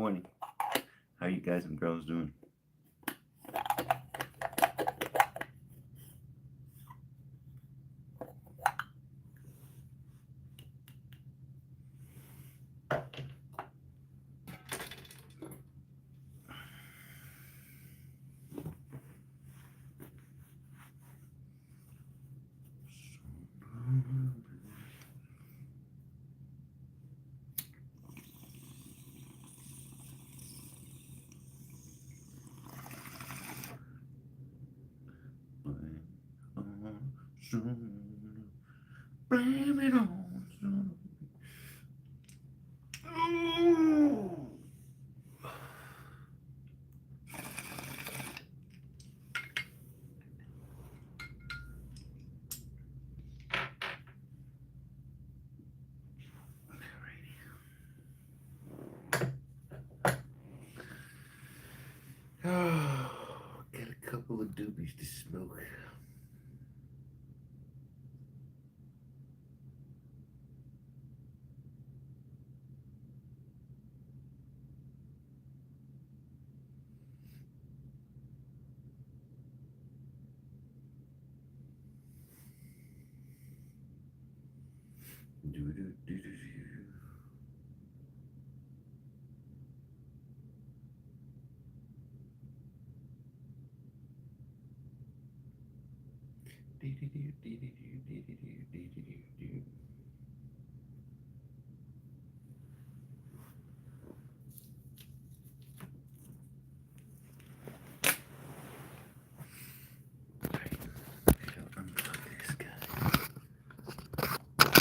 morning. How you guys and girls doing? Blame it on. Oh, get a couple of doobies to smoke.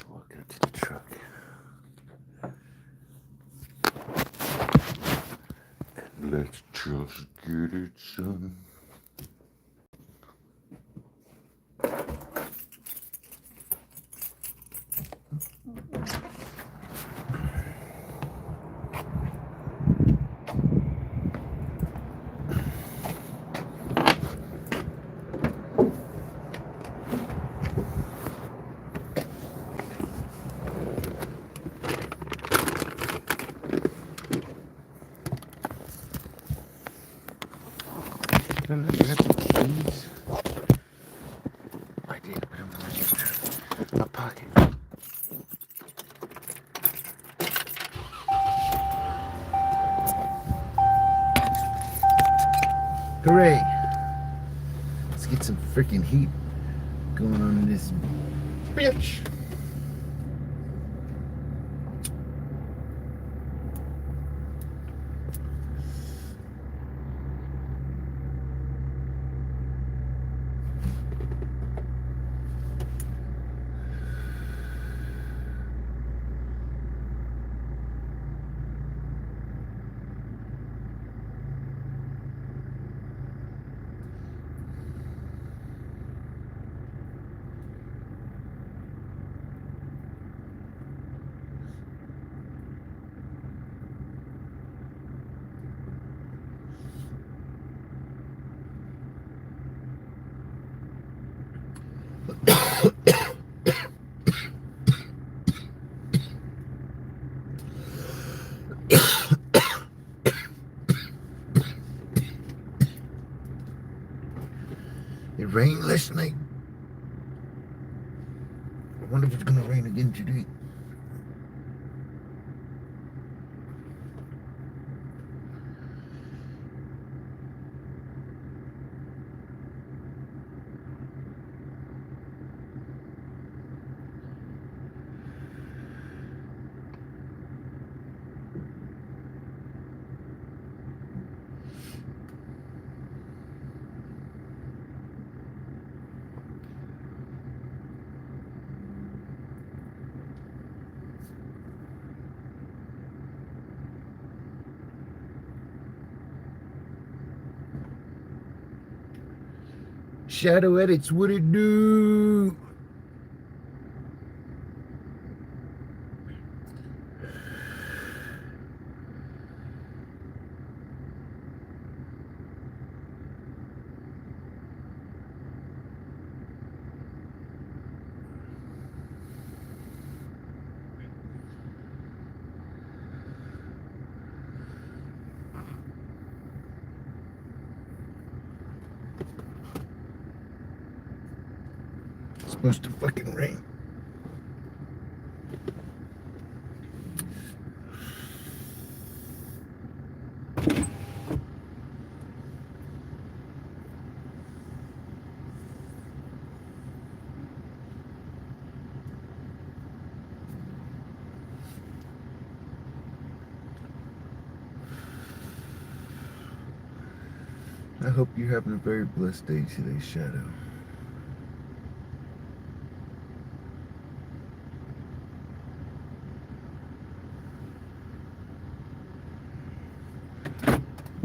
Walk out to the truck. And let's just get it, son. Did I not grab the keys? I did, but I'm in my pocket. Hooray! Let's get some freaking heat going on in this bitch. It rained last night. I wonder if it's gonna rain again today. Shadow Edits, what it do? Supposed to fucking rain. I hope you're having a very blessed day today, Shadow.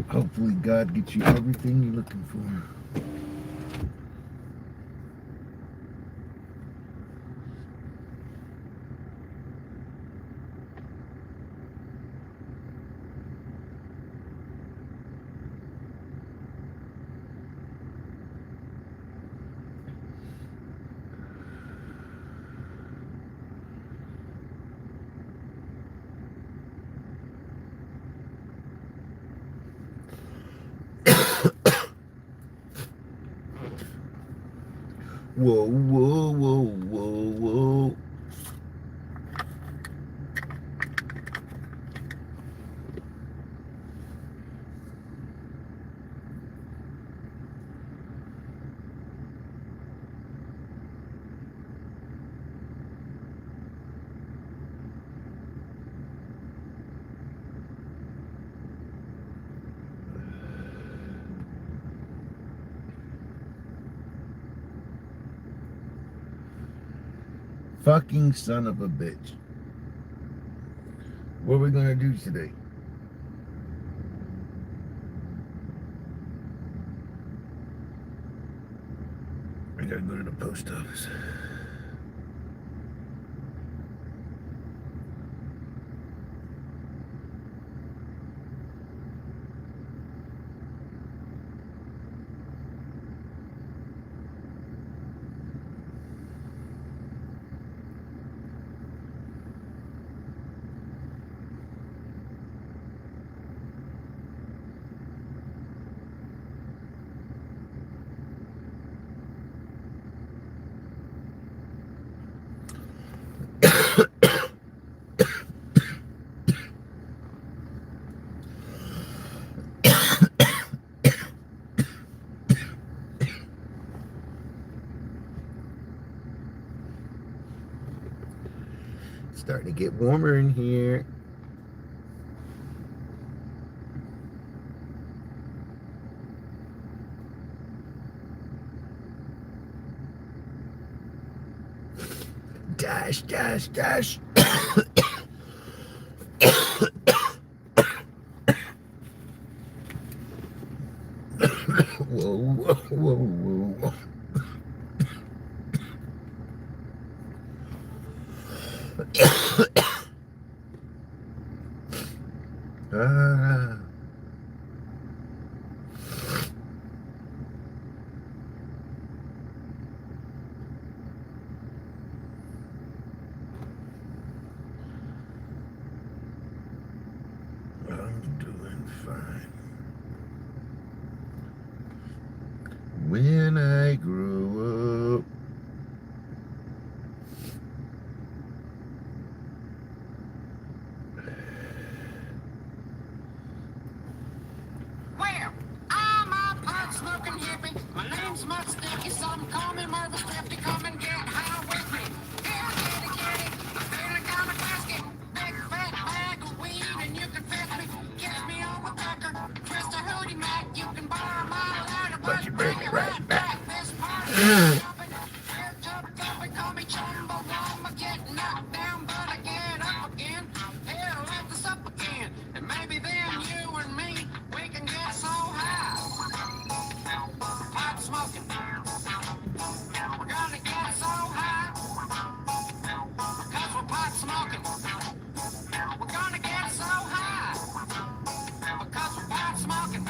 Hopefully God gets you everything you're looking for. Whoa, whoa, whoa, whoa, whoa. Fucking son of a bitch. What are we gonna do today? I gotta go to the post office. Starting to get warmer in here. Dash, dash, dash. Whoa, whoa, whoa, whoa. Ah. I'm doing fine. When I grow up. Well, I'm a pot smoking hippie. My name's Mud Sticky. Some call me Mother Stiffy. Come and get high with me. Get it. I'm feeling kinda thirsty. Big fat bag of weed and you can fit me. Catch me on the tucker. Twist a hoodie Mac. You can borrow my lighter, But you bring it right back. This party is jumping. We're jumping. Call me Chumbawamba. Get knocked down, but I get up again. Hell, let us up again. And maybe then you and me, we can get so high. Pot smoking. We're gonna get so high. Cause we're pot smoking. We're gonna get so high. Because we're pot smoking.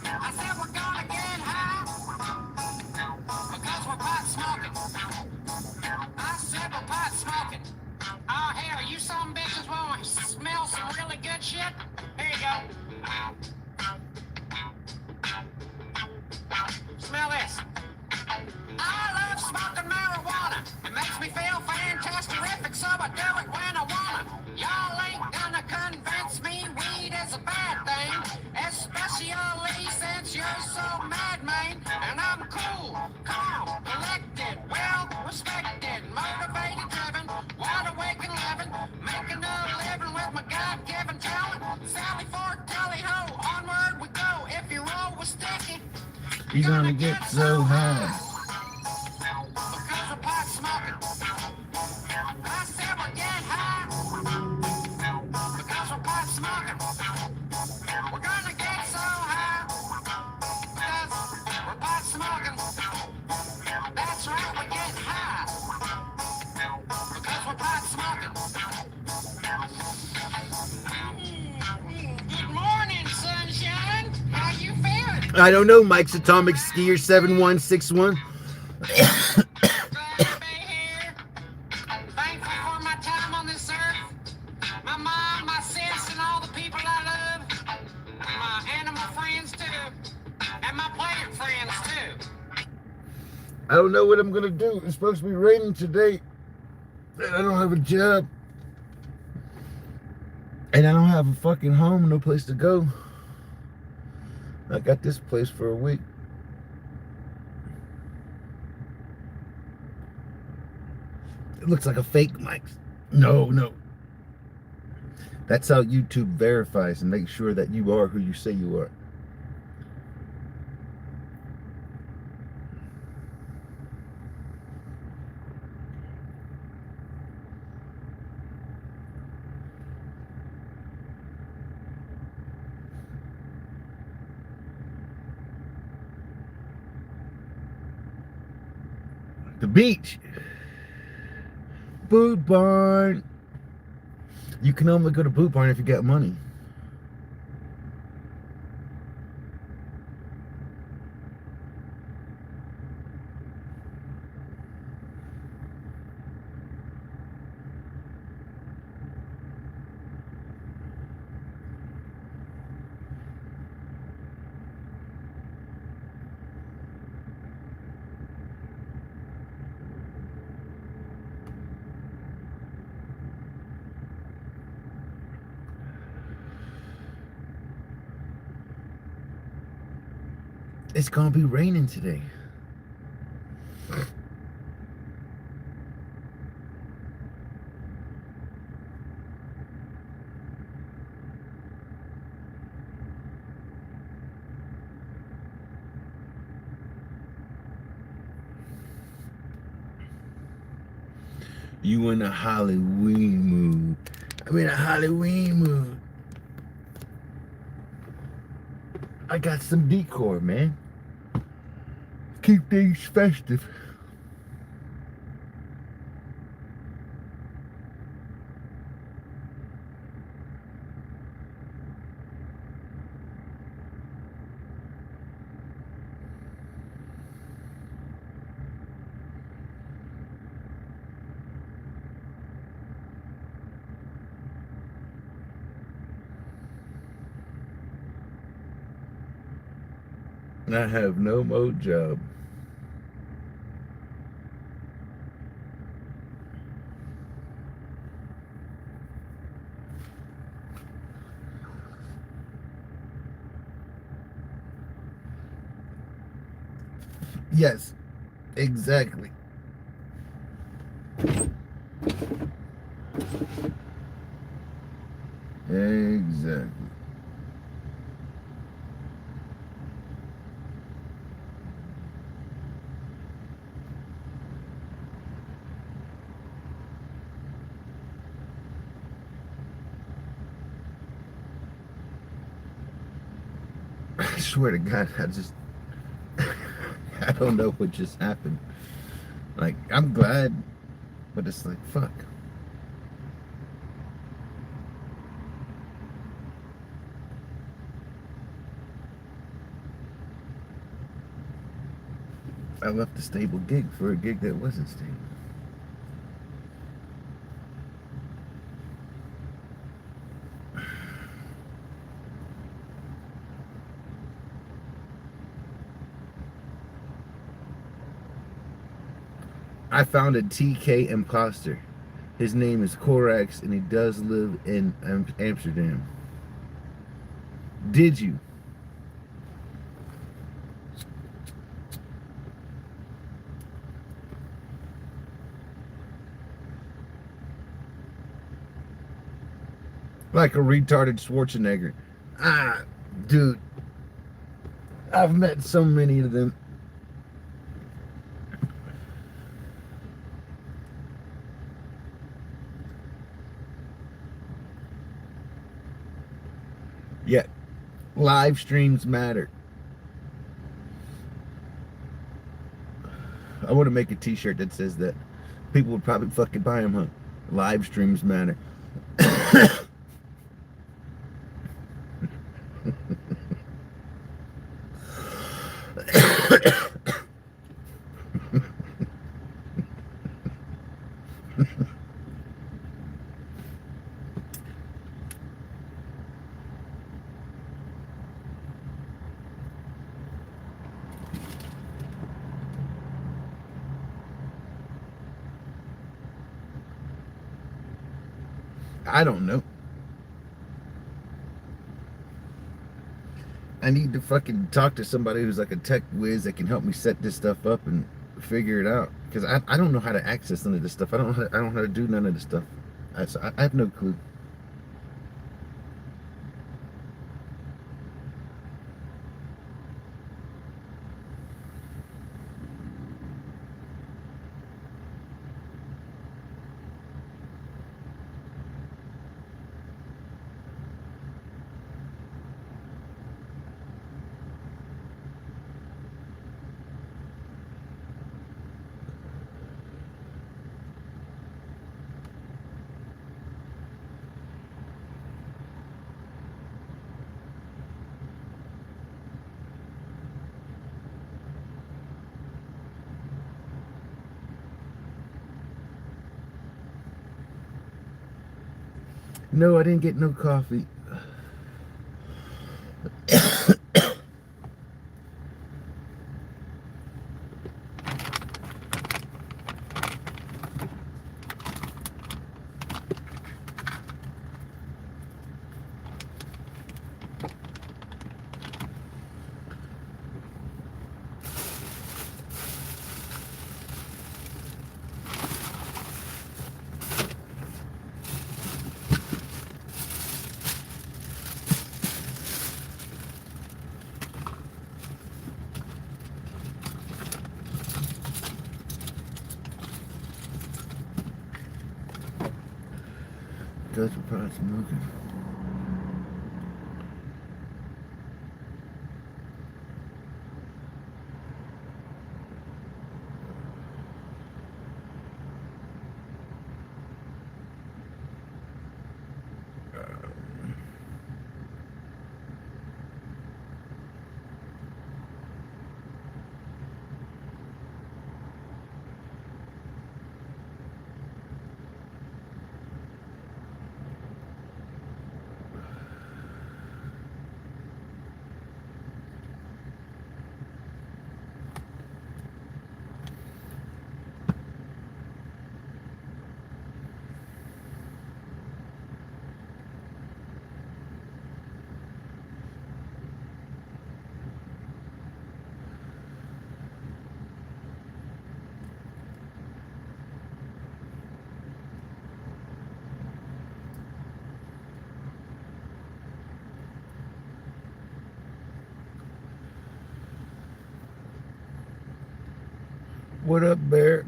I said we're gonna get high. just so mad, man. And I'm cool, calm, collected, well respected, motivated, driven, wide awake and living, making a living with my God-given talent. Sally Fort, tally ho, onward we go. If you roll with sticky, You're gonna get so high. because we're pot smoking. I said we're get high because we're pot smoking. We're gonna get so high because we're pot smoking. That's right, we get high because we're pot smoking. Good morning, sunshine. How you feeling? I don't know, Mike's Atomic Skier 7161. Glad to be here. Thankful for my time on this earth. My mom, my sis, and all the people I love. My animal friends too. And my plant friends too. I don't know what I'm gonna do. It's supposed to be raining today. And I don't have a job. And I don't have a fucking home, no place to go. I got this place for a week. It looks like a fake mic. No. That's how YouTube verifies and makes sure that you are who you say you are. The beach. Boot barn. You can only go to Boot Barn if you got money. It's gonna be raining today. You in a Halloween mood. I'm in a Halloween mood. I got some decor, man. Keep things festive. I have no more job. Yes, exactly. Exactly. I swear to God, I don't know what just happened. Like, I'm glad, but it's like, fuck. I left a stable gig for a gig that wasn't stable. I found a TK imposter. His name is Korax, and he does live in Amsterdam. Did you? like a retarded Schwarzenegger. Ah, dude, I've met so many of them. Yet, live streams matter. I want to make a T-shirt that says that. People would probably fucking buy them, huh? Live streams matter. I don't know. I need to fucking talk to somebody who's like a tech whiz that can help me set this stuff up and figure it out. Because I don't know how to access none of this stuff. I don't know how to do none of this stuff. I have no clue. No, I didn't get no coffee. Does the price smoking? What up, Bear?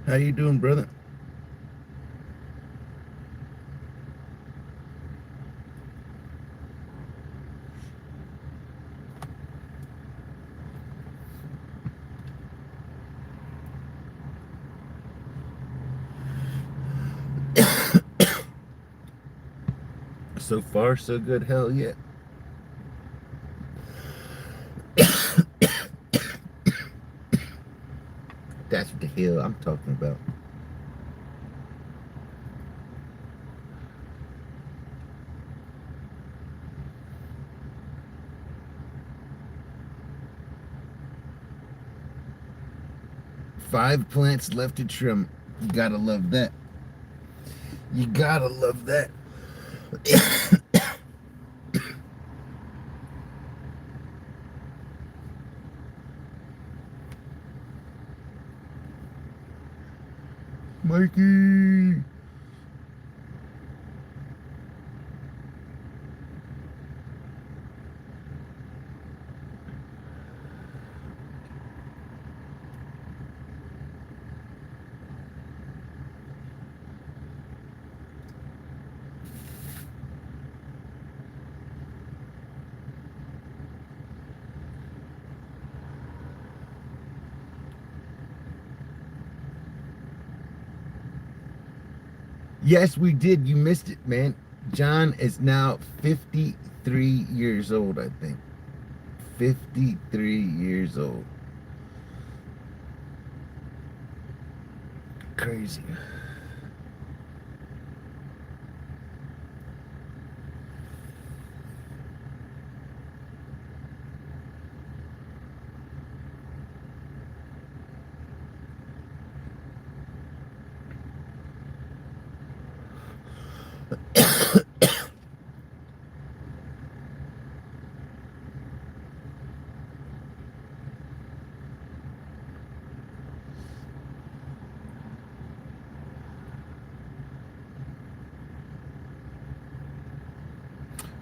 How you doing, brother? So far, so good. Hell yeah. That's what the hell I'm talking about. Five plants left to trim. You gotta love that. You gotta love that. Mikey. Yes, we did. You missed it, man. John is now 53 years old, I think. 53 years old. Crazy.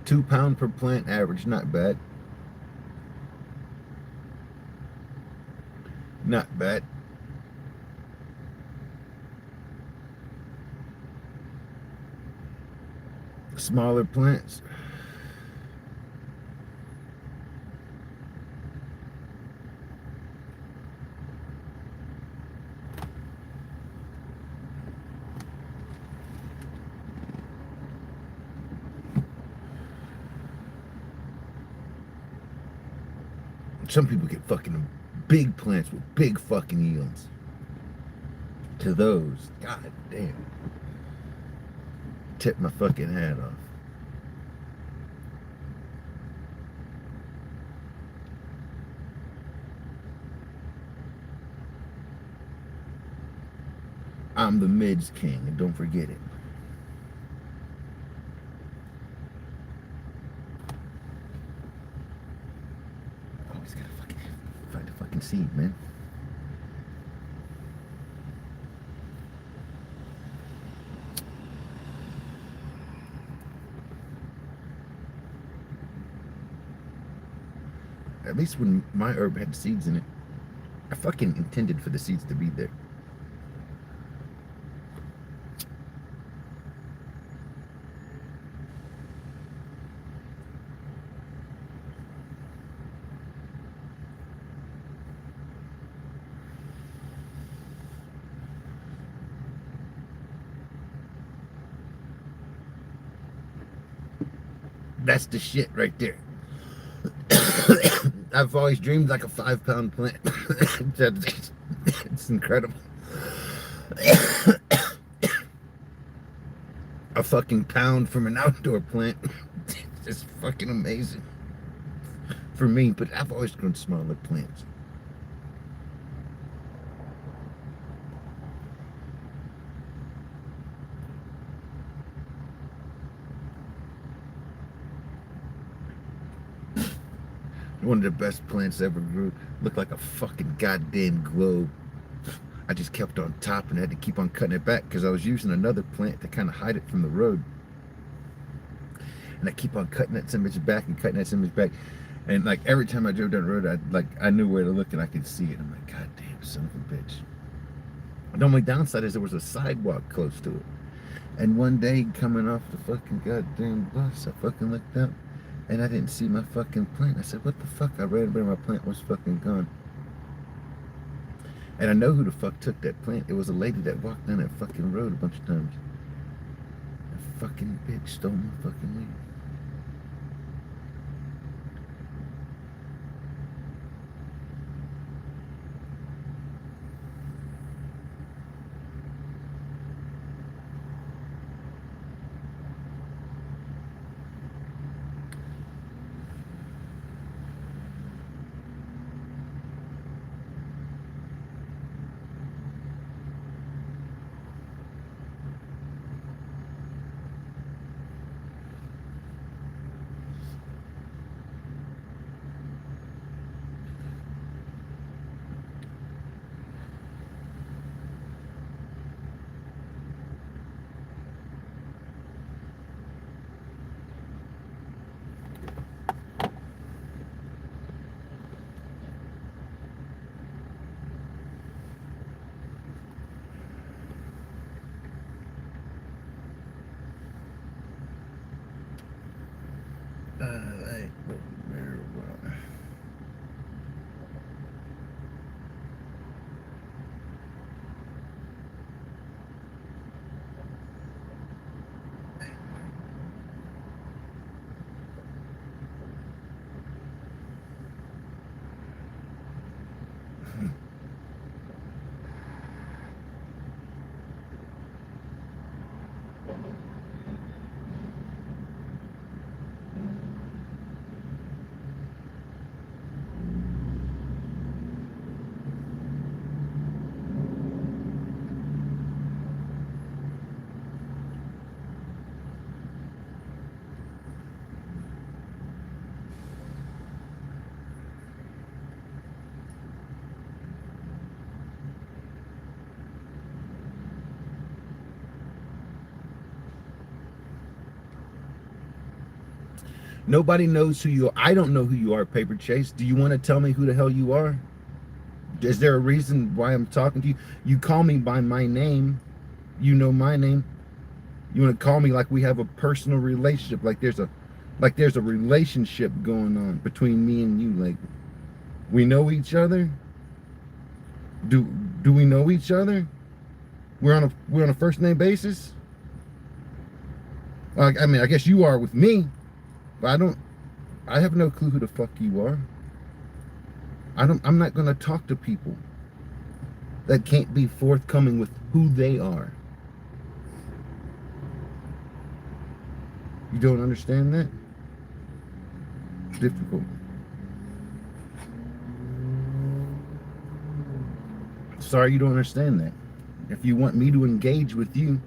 £2 per plant average, not bad. Not bad. Smaller plants. Some people get fucking big plants with big fucking yields. To those, god damn. Tip my fucking hat off. I'm the mids king, and don't forget it. Always gotta fucking find a fucking seed, man. At least when my herb had seeds in it, I fucking intended for the seeds to be there. That's the shit right there. I've always dreamed like a 5-pound plant. It's incredible. A fucking pound from an outdoor plant. It's just fucking amazing. For me, but I've always grown smaller plants. One of the best plants ever grew. Looked like a fucking goddamn globe. I just kept on top and had to keep on cutting it back because I was using another plant to kind of hide it from the road. And I keep on cutting that image back and cutting that image back. And like every time I drove down the road, I knew where to look and I could see it. I'm like, God damn, son of a bitch. The only downside is there was a sidewalk close to it. And one day coming off the fucking goddamn bus, I fucking looked up and I didn't see my fucking plant. I said, what the fuck? I ran over, my plant was fucking gone. And I know who the fuck took that plant. It was a lady that walked down that fucking road a bunch of times. That fucking bitch stole my fucking weed. Like, marijuana. Nobody knows who you are. I don't know who you are, Paper Chase. Do you want to tell me who the hell you are? Is there a reason why I'm talking to you? You call me by my name. You know my name. You want to call me like we have a personal relationship, like there's a relationship going on between me and you. Like we know each other. Do we know each other? We're on a first name basis. I mean, I guess you are with me, but I have no clue who the fuck you are. I'm not gonna talk to people that can't be forthcoming with who they are. You don't understand that? It's difficult. Sorry you don't understand that. If you want me to engage with you,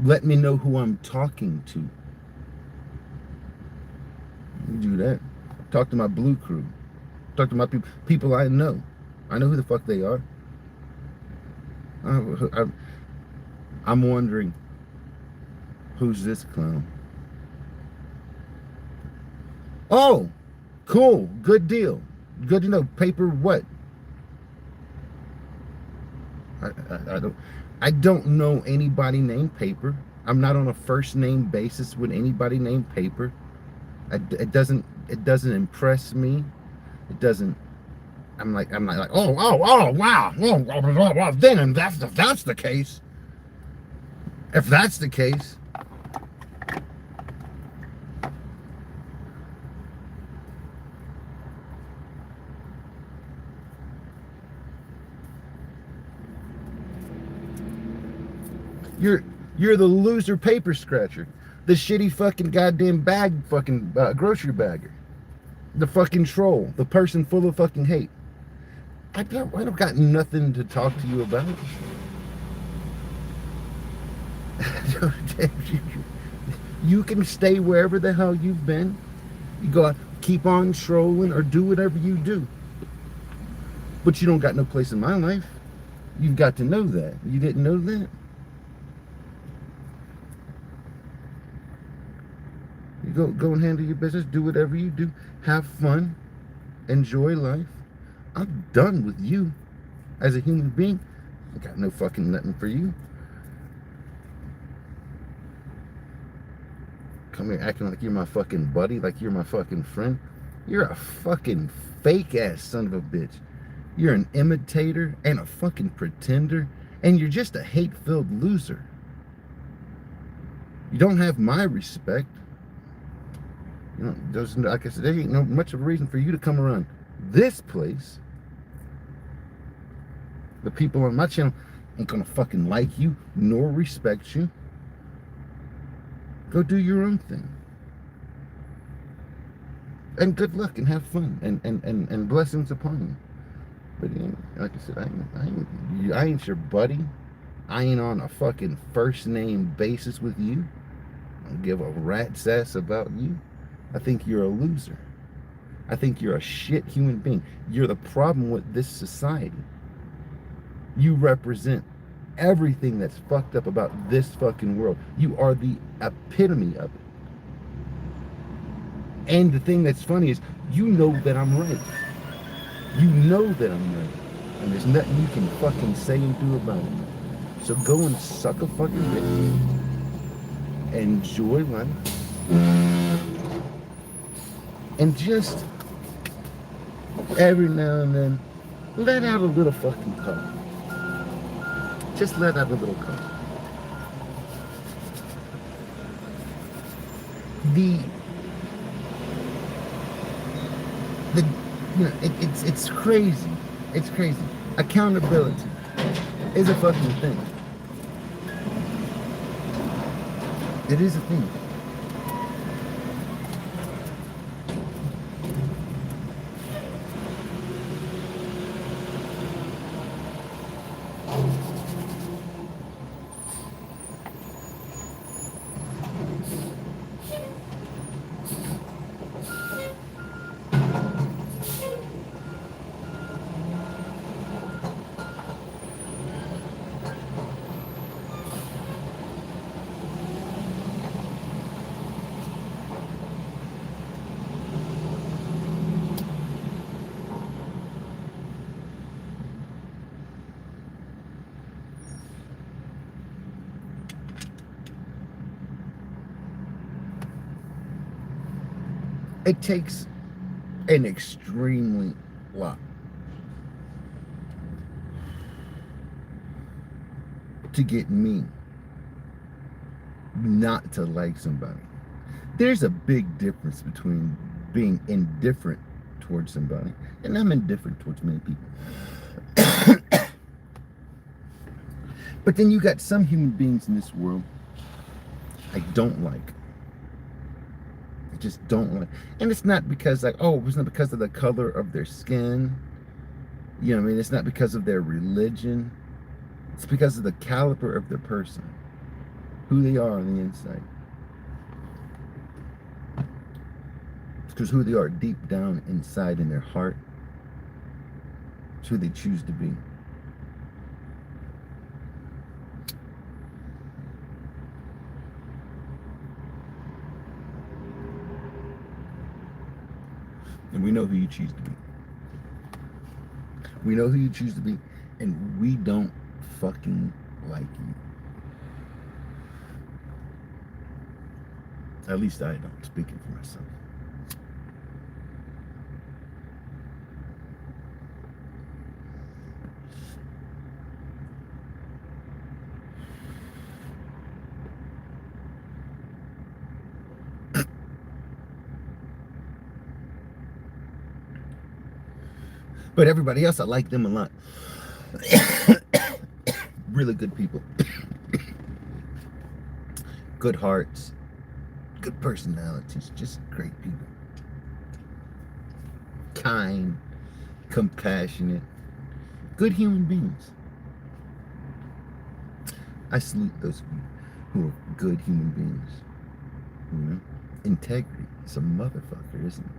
let me know who I'm talking to. You do that. Talk to my blue crew. Talk to my people I know. I know who the fuck they are. I'm wondering, who's this clown? Oh, cool. Good deal. Good to know. Paper what? I don't know anybody named Paper. I'm not on a first name basis with anybody named Paper. It doesn't impress me. It doesn't. I'm not like oh wow well, then if that's the case, you're the loser paper scratcher, the shitty fucking goddamn bag fucking grocery bagger, the fucking troll, the person full of fucking hate. I don't got nothing to talk to you about. You can stay wherever the hell you've been. You go out, keep on trolling or do whatever you do. But you don't got no place in my life. You've got to know that. You didn't know that? You go and handle your business, do whatever you do, have fun, enjoy life. I'm done with you as a human being. I got no fucking nothing for you. Come here acting like you're my fucking buddy, like you're my fucking friend. You're a fucking fake ass son of a bitch. You're an imitator and a fucking pretender, and you're just a hate-filled loser. You don't have my respect. You know, there's, like I said, there ain't no much of a reason for you to come around this place. The people on my channel ain't gonna fucking like you nor respect you. Go do your own thing. And good luck and have fun and blessings upon you. But yeah, like I said, I ain't your buddy. I ain't on a fucking first name basis with you. I don't give a rat's ass about you. I think you're a loser. I think you're a shit human being. You're the problem with this society. You represent everything that's fucked up about this fucking world. You are the epitome of it. And the thing that's funny is, you know that I'm right. You know that I'm right. And there's nothing you can fucking say and do about it. So go and suck a fucking dick. Enjoy life. And just every now and then, let out a little fucking cough. Just let out a little cough. The it's crazy. It's crazy. Accountability is a fucking thing. It is a thing. It takes an extremely lot to get me not to like somebody. There's a big difference between being indifferent towards somebody, and I'm indifferent towards many people. But then you got some human beings in this world I don't like. I just don't like. And it's not because like, oh, it's not because of the color of their skin. You know what I mean? It's not because of their religion. It's because of the caliber of their person. Who they are on the inside. It's because who they are deep down inside in their heart. It's who they choose to be. And we know who you choose to be. We know who you choose to be, and we don't fucking like you. At least I don't, speaking for myself. But everybody else, I like them a lot. Really good people. Good hearts. Good personalities. Just great people. Kind. Compassionate. Good human beings. I salute those of you who are good human beings. You know? Integrity is a motherfucker, isn't it?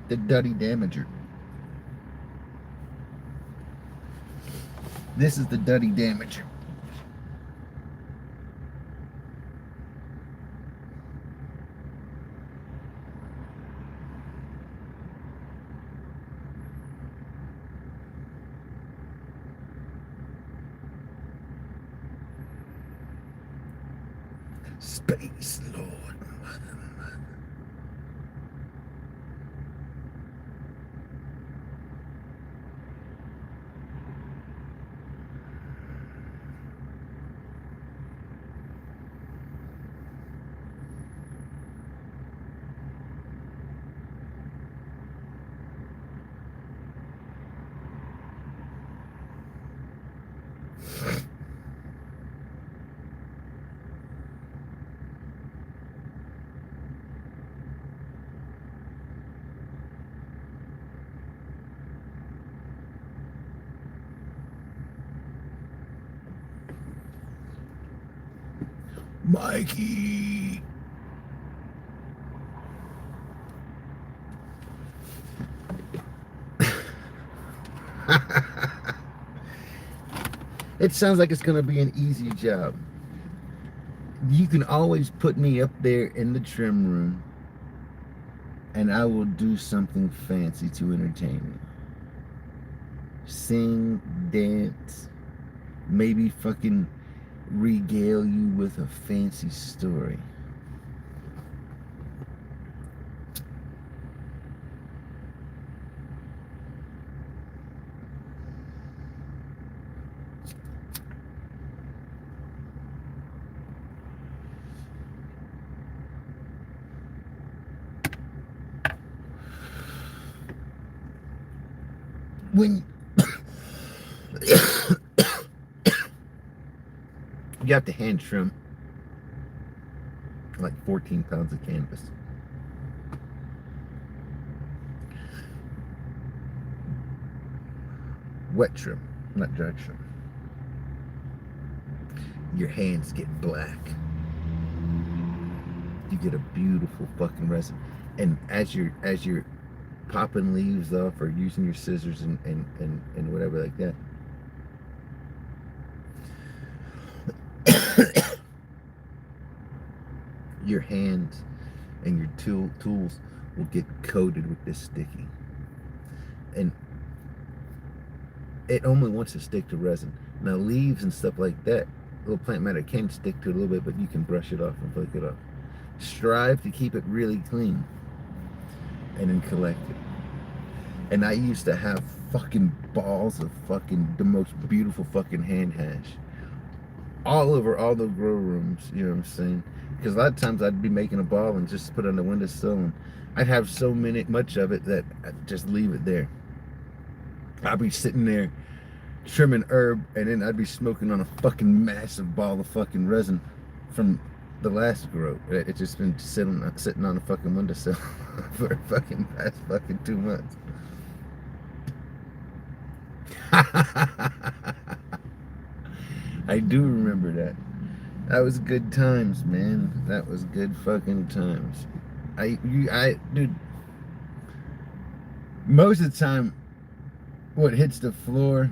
the dirty damager. This is the Duddy Damager. Space Lord. Mikey. It sounds like it's going to be an easy job. You can always put me up there in the trim room and I will do something fancy to entertain you. Sing, dance, maybe fucking regale you with a fancy story. When you have to hand trim like 14 pounds of canvas. Wet trim, not dry trim. Your hands get black. You get a beautiful fucking resin. And as you're popping leaves off or using your scissors and whatever like that, your hands and your tools will get coated with this sticky. And it only wants to stick to resin. Now leaves and stuff like that, little plant matter can stick to it a little bit, but you can brush it off and flick it off. Strive to keep it really clean and then collect it. And I used to have fucking balls of fucking the most beautiful fucking hand hash all over all the grow rooms, you know what I'm saying? Because a lot of times I'd be making a ball and just put it on the windowsill, and I'd have so much of it that I'd just leave it there. I'd be sitting there trimming herb, and then I'd be smoking on a fucking massive ball of fucking resin from the last grow. It's just been sitting on a fucking windowsill for a fucking past fucking 2 months. I do remember that. That was good times, man. That was good fucking times. Dude. Most of the time, what hits the floor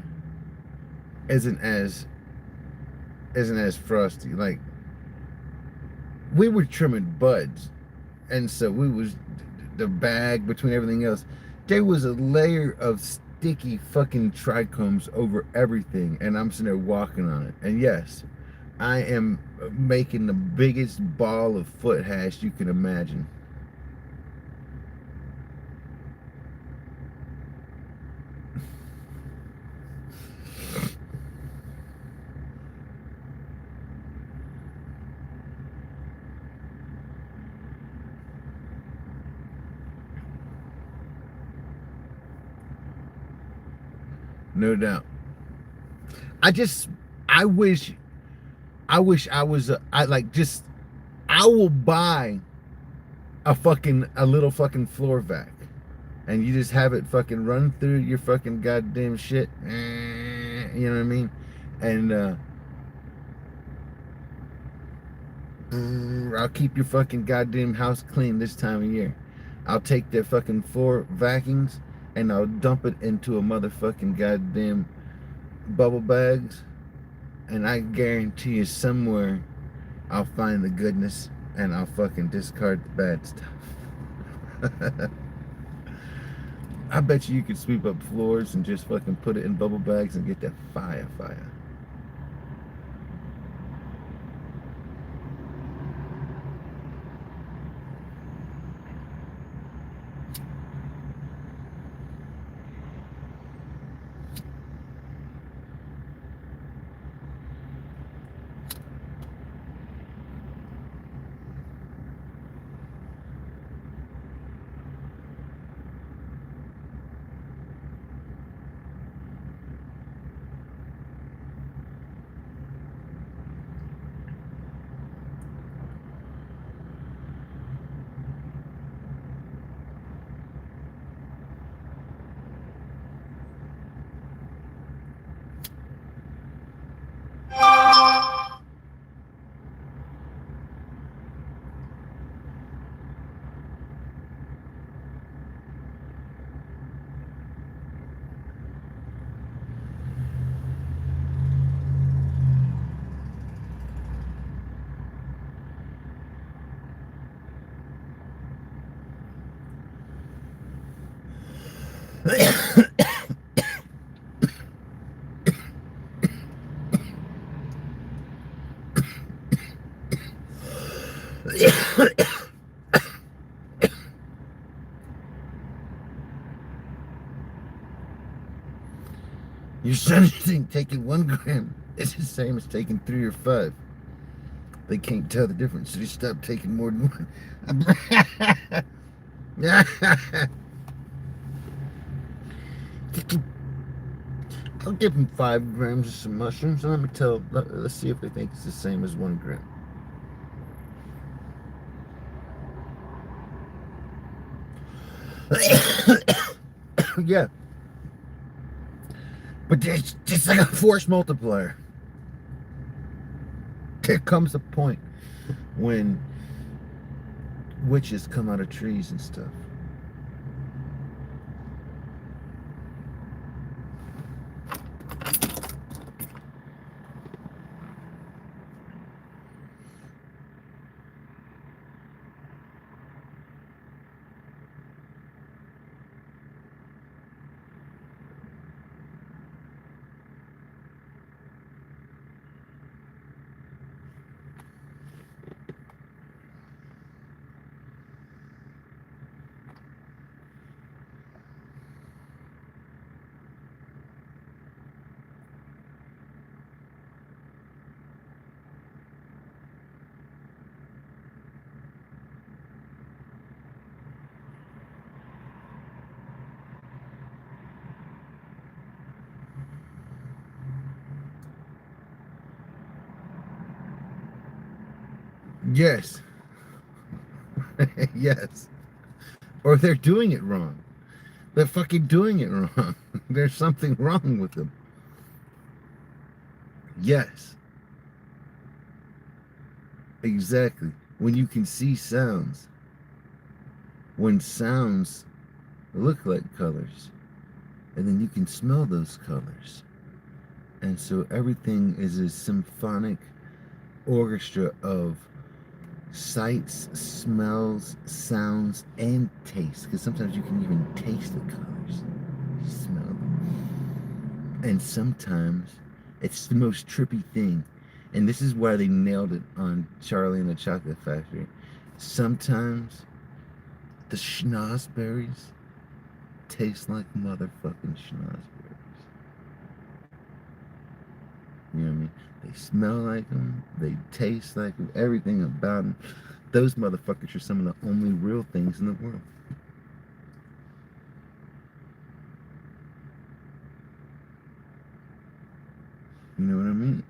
isn't as frosty. Like, we were trimming buds, and so we was the bag between everything else. There was a layer of sticky fucking trichomes over everything, and I'm sitting there walking on it. And yes, I am making the biggest ball of foot hash you can imagine. No doubt. I wish I was I will buy a little fucking floor vac, and you just have it fucking run through your fucking goddamn shit. You know what I mean? And I'll keep your fucking goddamn house clean this time of year. I'll take their fucking floor vacuums and I'll dump it into a motherfucking goddamn bubble bags, and I guarantee you somewhere I'll find the goodness and I'll fucking discard the bad stuff. I bet you could sweep up floors and just fucking put it in bubble bags and get that fire. Your son think taking 1 gram is the same as taking 3 or 5. They can't tell the difference, so they stop taking more than one. I'll give them 5 grams of some mushrooms, and let's see if they think it's the same as 1 gram. Yeah, but it's just like a force multiplier. There comes a point when witches come out of trees and stuff. Yes. Yes. Or they're doing it wrong. They're fucking doing it wrong. There's something wrong with them. Yes. Exactly. When you can see sounds. When sounds look like colors. And then you can smell those colors. And so everything is a symphonic orchestra of sights, smells, sounds, and tastes. Because sometimes you can even taste the colors, smell them. And sometimes it's the most trippy thing. And this is why they nailed it on Charlie and the Chocolate Factory. Sometimes the schnozberries taste like motherfucking schnozberries. You know what I mean? They smell like them. They taste like them. Everything about them. Those motherfuckers are some of the only real things in the world. You know what I mean?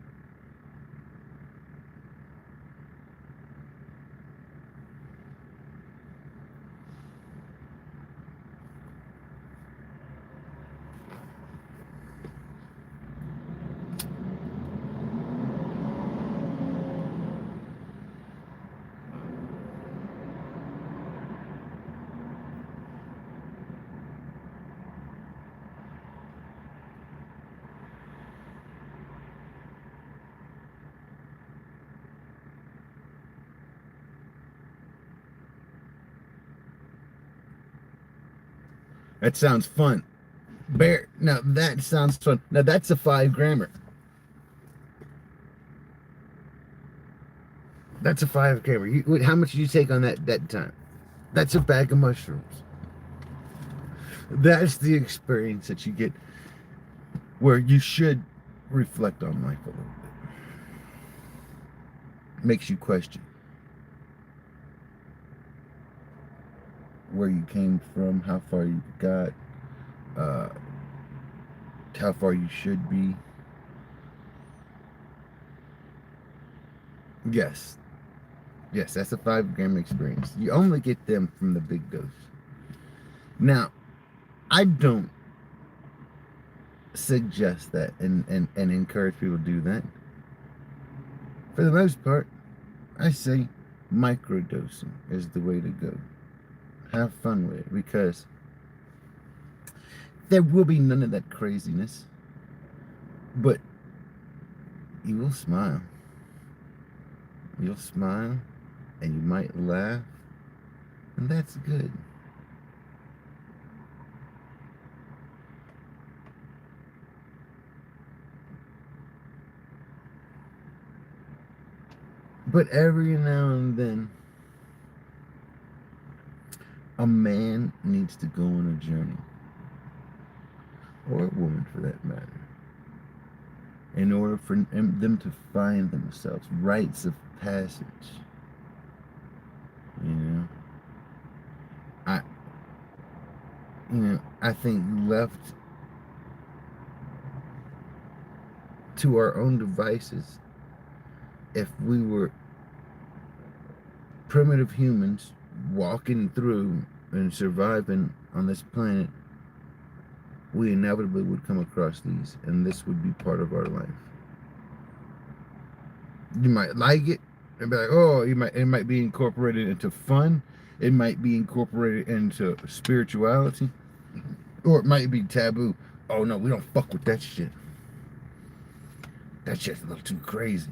That sounds fun. Bear. Now that sounds fun. Now that's a 5 grammer. That's a 5 grammer. How much did you take on that time? That's a bag of mushrooms. That's the experience that you get where you should reflect on life a little bit. Makes you question where you came from, how far you got, uh, how far you should be. Yes, yes, that's a 5 gram experience. You only get them from the big dose. Now, I don't suggest that and encourage people to do that. For the most part, I say microdosing is the way to go. Have fun with it because there will be none of that craziness, but you will smile. You'll smile and you might laugh, and that's good. But every now and then, a man needs to go on a journey, or a woman for that matter, in order for them to find themselves, rites of passage. You know, I, I think left to our own devices, if we were primitive humans walking through and surviving on this planet, we inevitably would come across these, and this would be part of our life. You might like it and be like, oh, it might be incorporated into fun, it might be incorporated into spirituality, or it might be taboo. Oh no, we don't fuck with that shit. That shit's a little too crazy.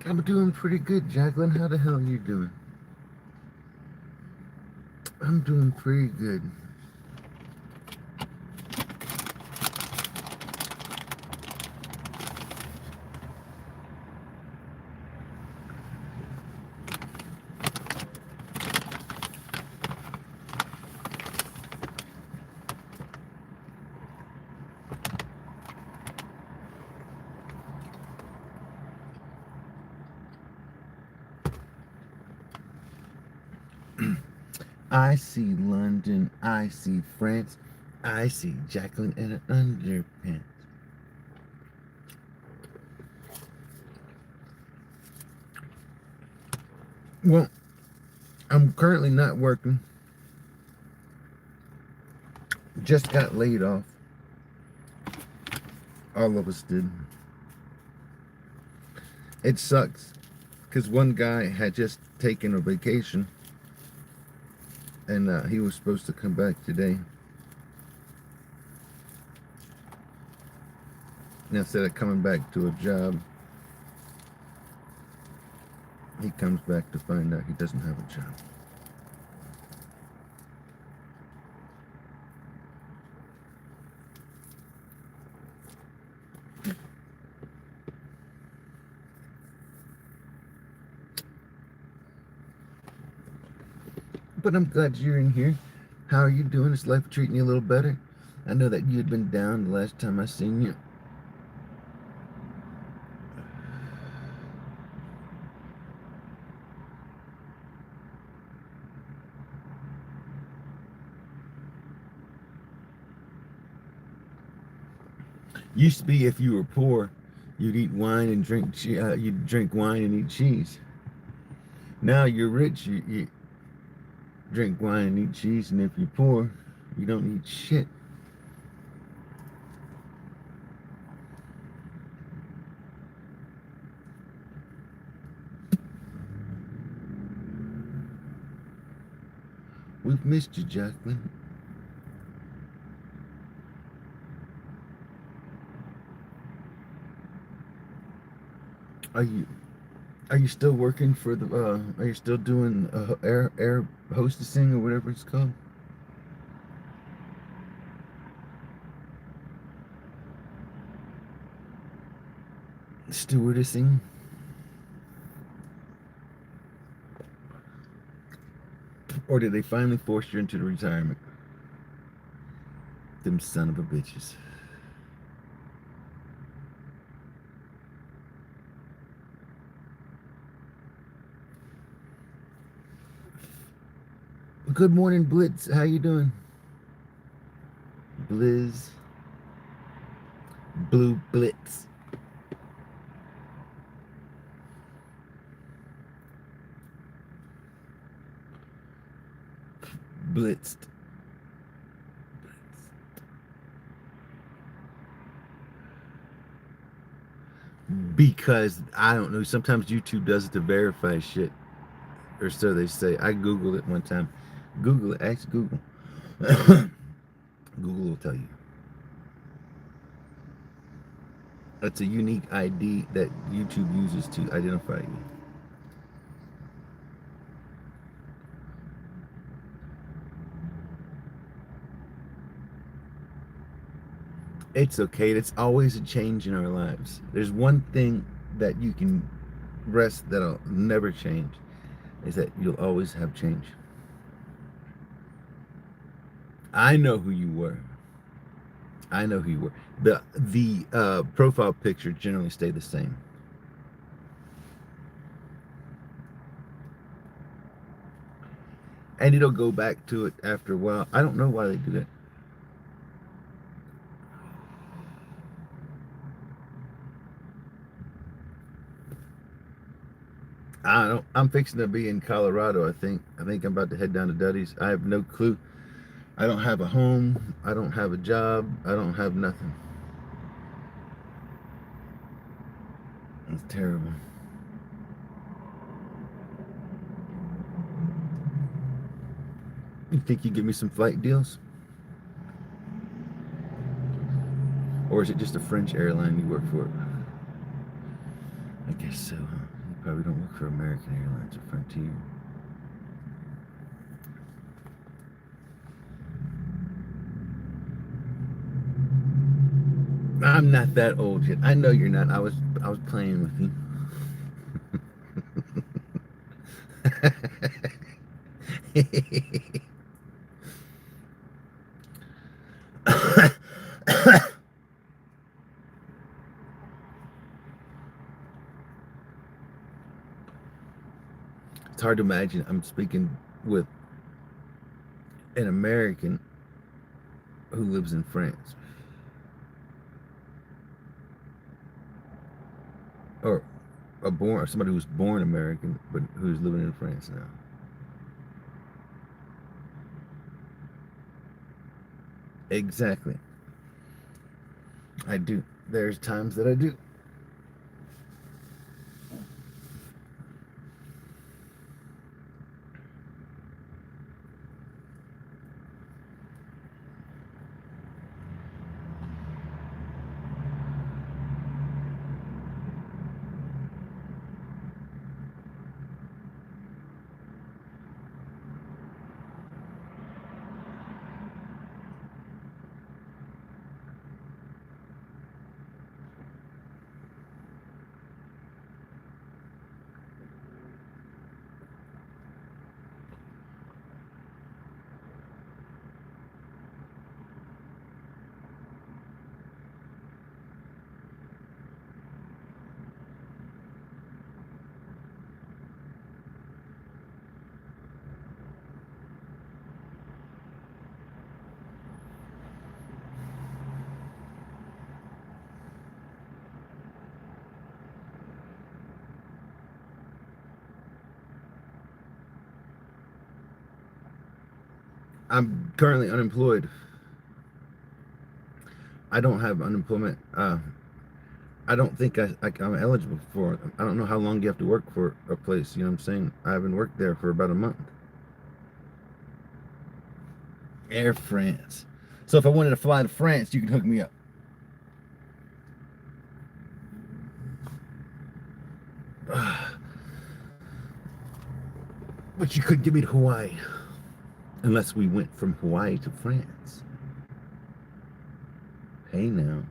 I'm doing pretty good, Jacqueline. How the hell are you doing? I'm doing pretty good. I see London. I see France. I see Jacqueline in an underpants. Well, I'm currently not working. Just got laid off. All of us did. It sucks because one guy had just taken a vacation and he was supposed to come back today. And instead of coming back to a job, he comes back to find out he doesn't have a job. But I'm glad you're in here. How are you doing? Is life treating you a little better? I know that you had been down the last time I seen you. Used to be if you were poor, you'd eat wine and drink. You'd drink wine and eat cheese. Now you're rich, you drink wine and eat cheese, and if you're poor, you don't eat shit. We've missed you, Jacqueline. Are you still working for the? Are you still doing air hostessing or whatever it's called? Stewardessing. Or did they finally force you into the retirement? Them son of a bitches. Good morning, Blitz. How you doing? Blizz. Blue Blitz. Blitzed. Because I don't know, sometimes YouTube does it to verify shit. Or so they say. I Googled it one time. Google it, ask Google. Google will tell you. That's a unique ID that YouTube uses to identify you. It's okay. It's always a change in our lives. There's one thing that you can rest that'll never change, is that you'll always have change. I know who you were. I know who you were. The profile picture generally stay the same. And it'll go back to it after a while. I don't know why they do that. I don't. I'm fixing to be in Colorado. I think I'm about to head down to Duddy's. I have no clue. I don't have a home. I don't have a job. I don't have nothing. It's terrible. You think you give me some flight deals? Or is it just a French airline you work for? I guess so. Huh? probably don't work for American Airlines or Frontier. I'm not that old yet. I know you're not. I was playing with you. It's hard to imagine I'm speaking with an American who lives in France, or somebody who's born American but who's living in France now. Exactly. I do. There's times that I do. I'm currently unemployed. I don't have unemployment. I don't think I'm eligible for it. I don't know how long you have to work for a place. You know what I'm saying? I haven't worked there for about a month. Air France. So if I wanted to fly to France, you can hook me up. But you couldn't get me to Hawaii unless we went from Hawaii to France. Hey now.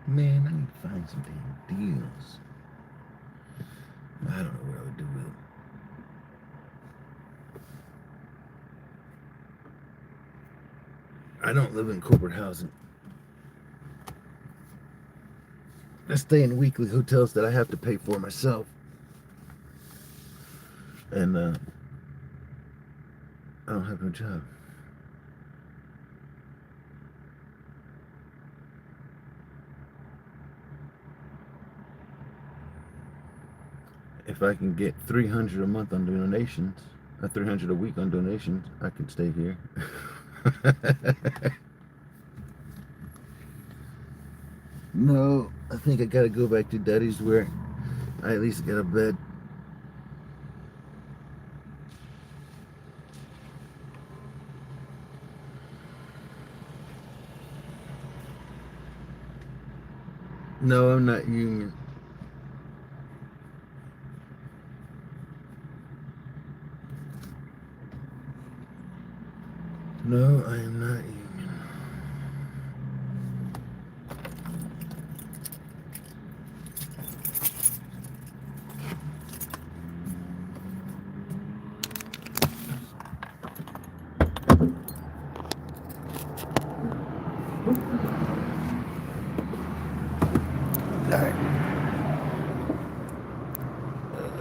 Man, I need to find some damn deals. I don't know what I would do with them. I don't live in corporate housing. I stay in weekly hotels that I have to pay for myself. And I don't have no job. If I can get $300 a month on donations, $300 a week on donations, I can stay here. No, I think I gotta go back to Daddy's where I at least get a bed. No, I'm not union. No, I am not union. Alright.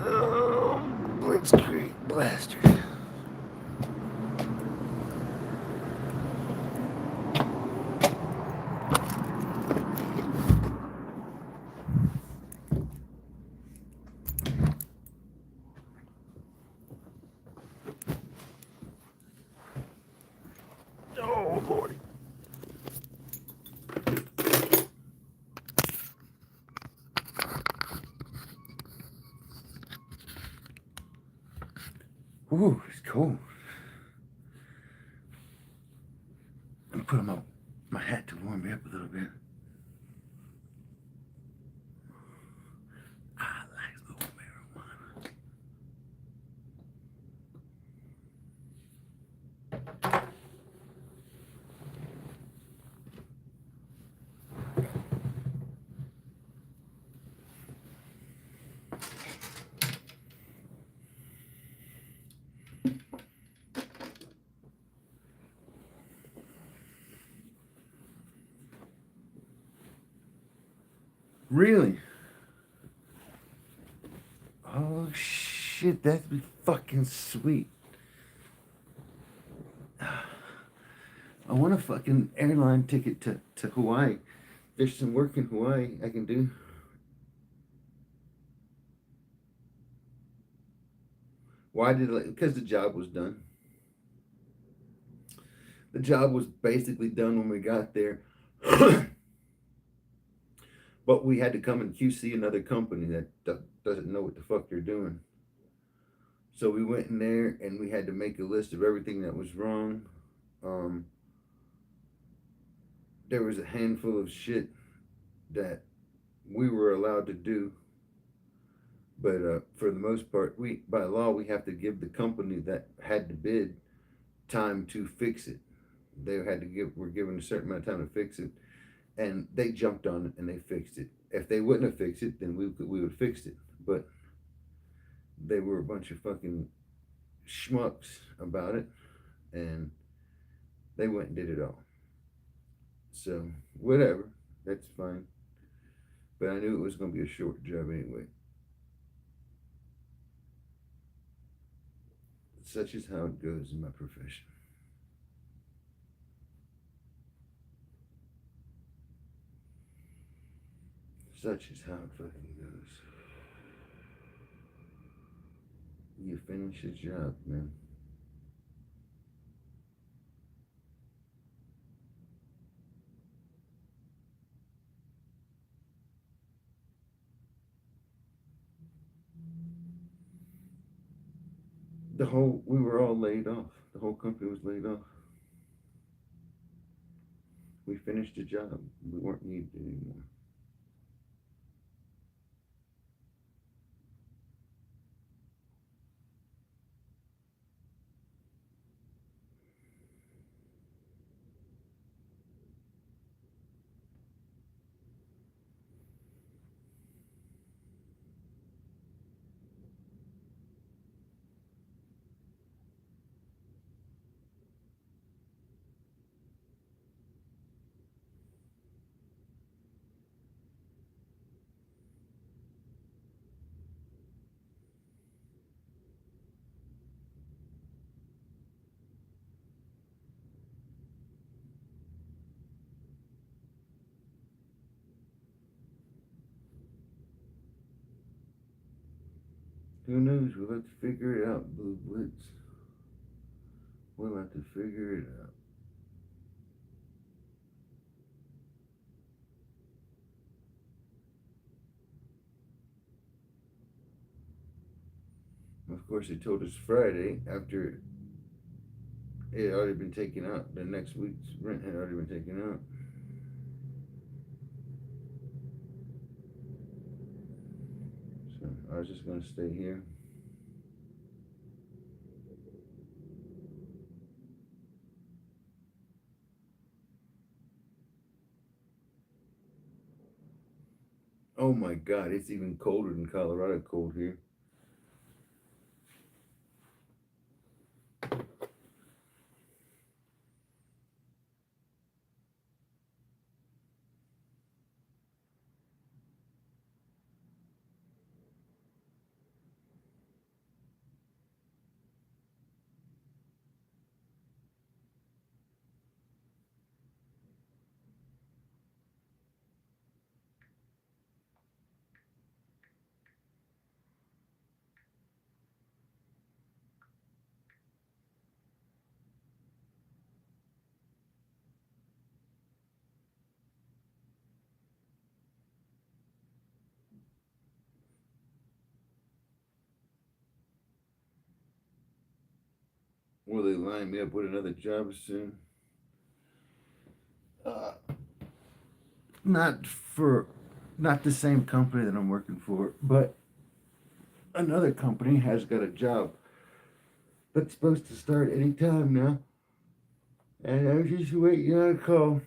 Oh, Blitzkrieg Blaster. Oh, Lordy. Ooh, it's cold. I'm putting my hat to warm me up a little bit. I like a little marijuana. Really? Oh shit, that'd be fucking sweet. I want a fucking airline ticket to Hawaii. There's some work in Hawaii I can do. Why did I? Because the job was done. The job was basically done when we got there. But we had to come and QC another company that doesn't know what the fuck they're doing. So we went in there and we had to make a list of everything that was wrong. Um, there was a handful of shit that we were allowed to do, but for the most part, we by law we have to give the company that had to bid time to fix it. They had to give were given a certain amount of time to fix it, and they jumped on it and they fixed it. If they wouldn't have fixed it, then we would have fixed it. But they were a bunch of fucking schmucks about it, and they went and did it all. So whatever, that's fine. But I knew it was going to be a short job anyway. Such is how it goes in my profession. Such is how it fucking goes. You finish a job, man. We were all laid off. The whole company was laid off. We finished the job. We weren't needed anymore. Who knows? We'll have to figure it out, Blue Blitz. We'll have to figure it out. Of course, they told us Friday after it had already been taken out. The next week's rent had already been taken out. So I was just going to stay here. Oh my God, it's even colder than Colorado cold here. Will they line me up with another job soon? Uh, not for, not the same company that I'm working for, but another company has got a job that's supposed to start any time now. And I was just waiting on a call.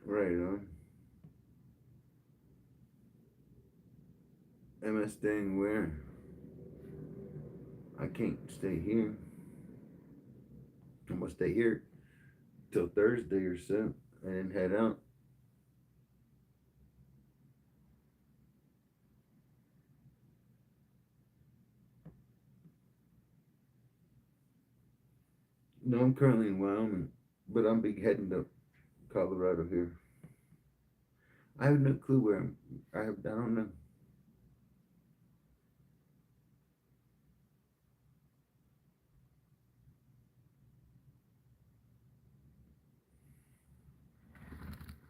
Right on. Am I staying where? I can't stay here. I'm gonna stay here till Thursday or so and head out. No, I'm currently in Wyoming, but I'm be heading to Colorado here. I have no clue where I'm. I don't know.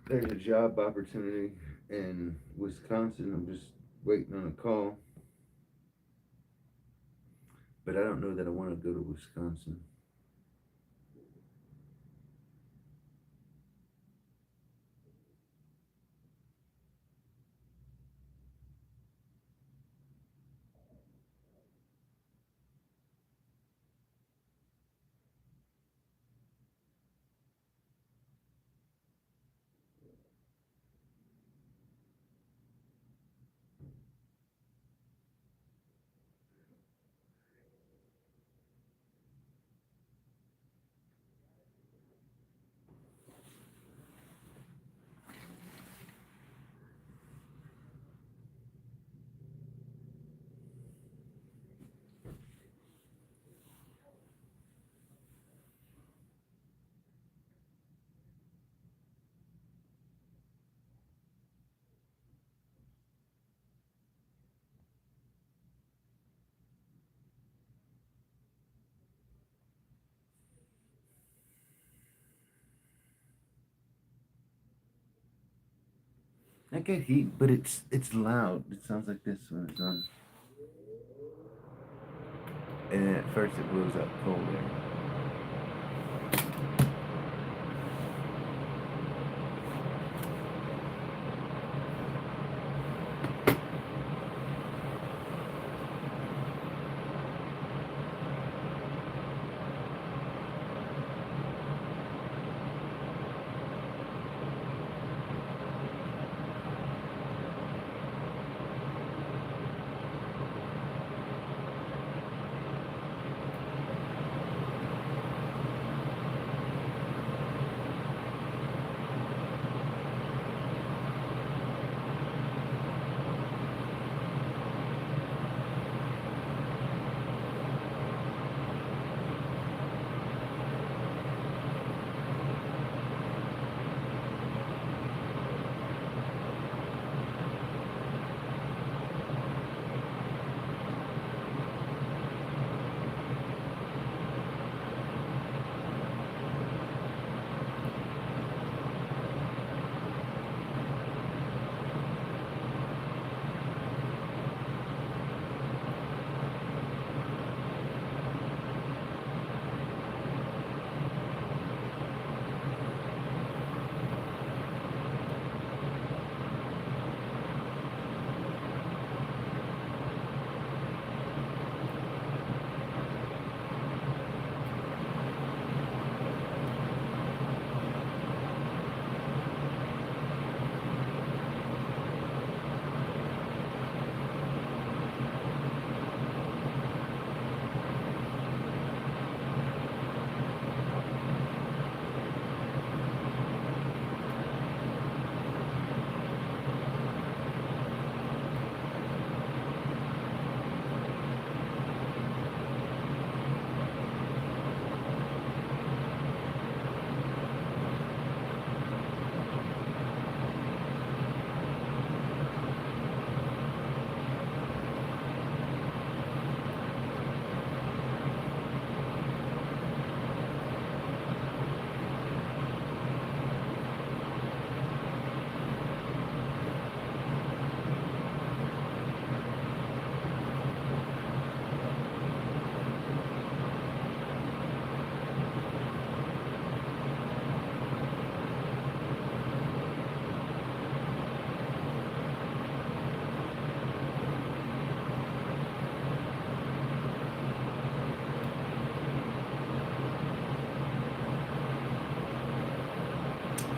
There's a job opportunity in Wisconsin. I'm just waiting on a call, but I don't know that I want to go to Wisconsin. I get heat, but it's loud. It sounds like this when it's on. And then at first it blows out cold air.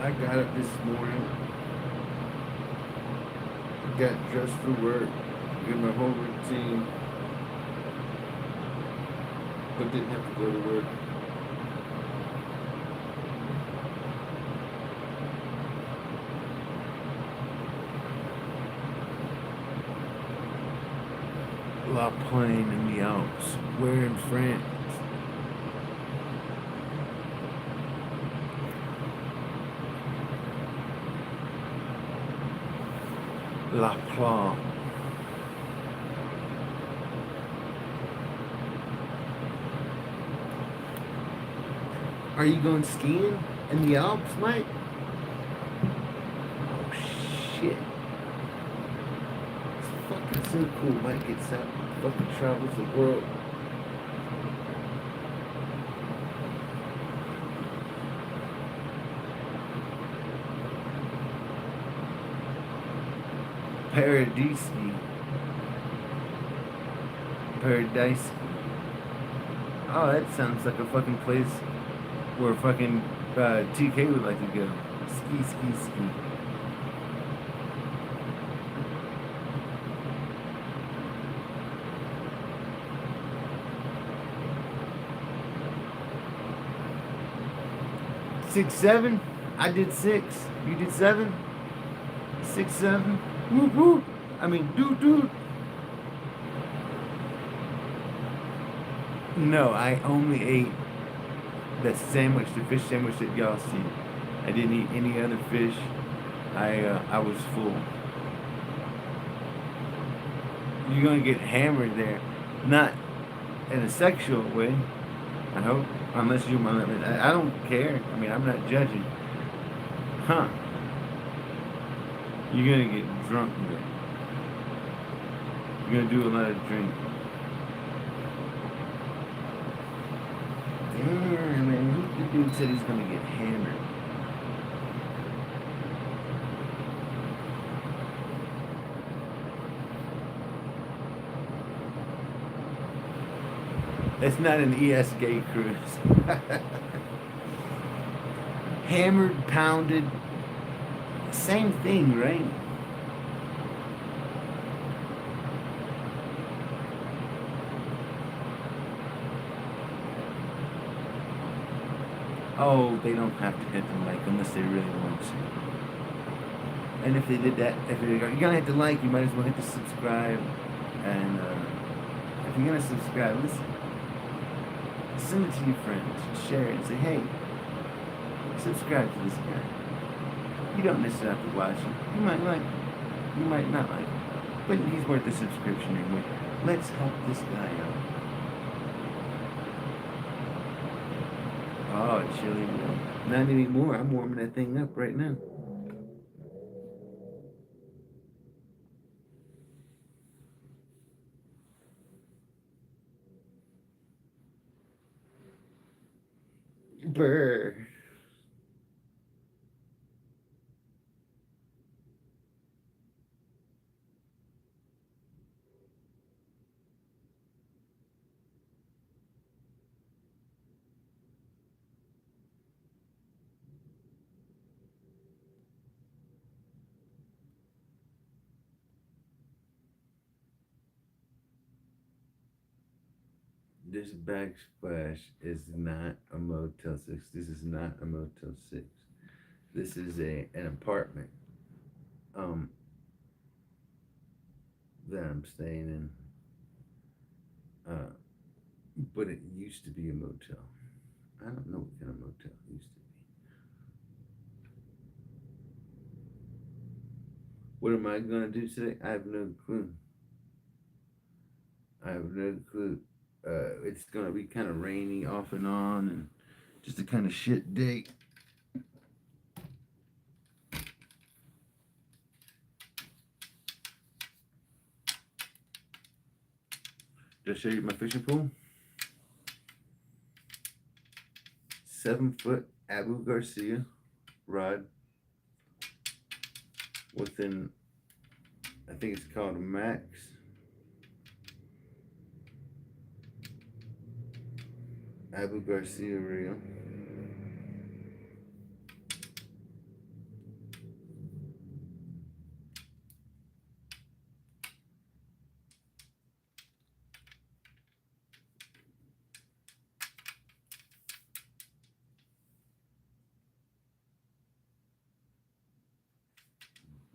I got up this morning, got dressed for work, did my whole routine, but didn't have to go to work. La Plaine in the Alps. We're in France. La Plaine. Are you going skiing in the Alps, Mike? Oh shit. It's fucking so cool. Mike gets out, fucking travels the world. Paradise. Paradise. Oh, that sounds like a fucking place where fucking TK would like to go. Ski, ski, ski. Six, seven. I did 6. You did 7. 6, 7. Whoop whoop. I mean, dude. No, I only ate the sandwich, the fish sandwich that y'all see. I didn't eat any other fish. I was full. You're gonna get hammered there, not in a sexual way. I hope, unless you want. I don't care. I mean, I'm not judging. Huh? You're gonna get drunk there. You're gonna do a lot of drinking. Damn, man, the dude said he's gonna get hammered. It's not an ES gay cruise. Hammered, pounded, same thing, right? Oh, they don't have to hit the like unless they really want to. And if they did that, if you're gonna hit the like, you might as well hit the subscribe. And if you're gonna subscribe, listen, send it to your friends, share it, and say, hey, subscribe to this guy. You don't necessarily have to watch him. You might like him. You might not like him. But he's worth the subscription anyway. Let's help this guy out. Oh, chilly. Not anymore. I'm warming that thing up right now. Brr. This backsplash is not a Motel 6. This is not a Motel 6. This is an apartment that I'm staying in. But it used to be a motel. I don't know what kind of motel it used to be. What am I gonna do today? I have no clue. I have no clue. It's gonna be kind of rainy off and on, and just a kind of shit day. Did I show you my fishing pole? 7-foot Abu Garcia rod within, I think it's called a Max. Abu Garcia reel.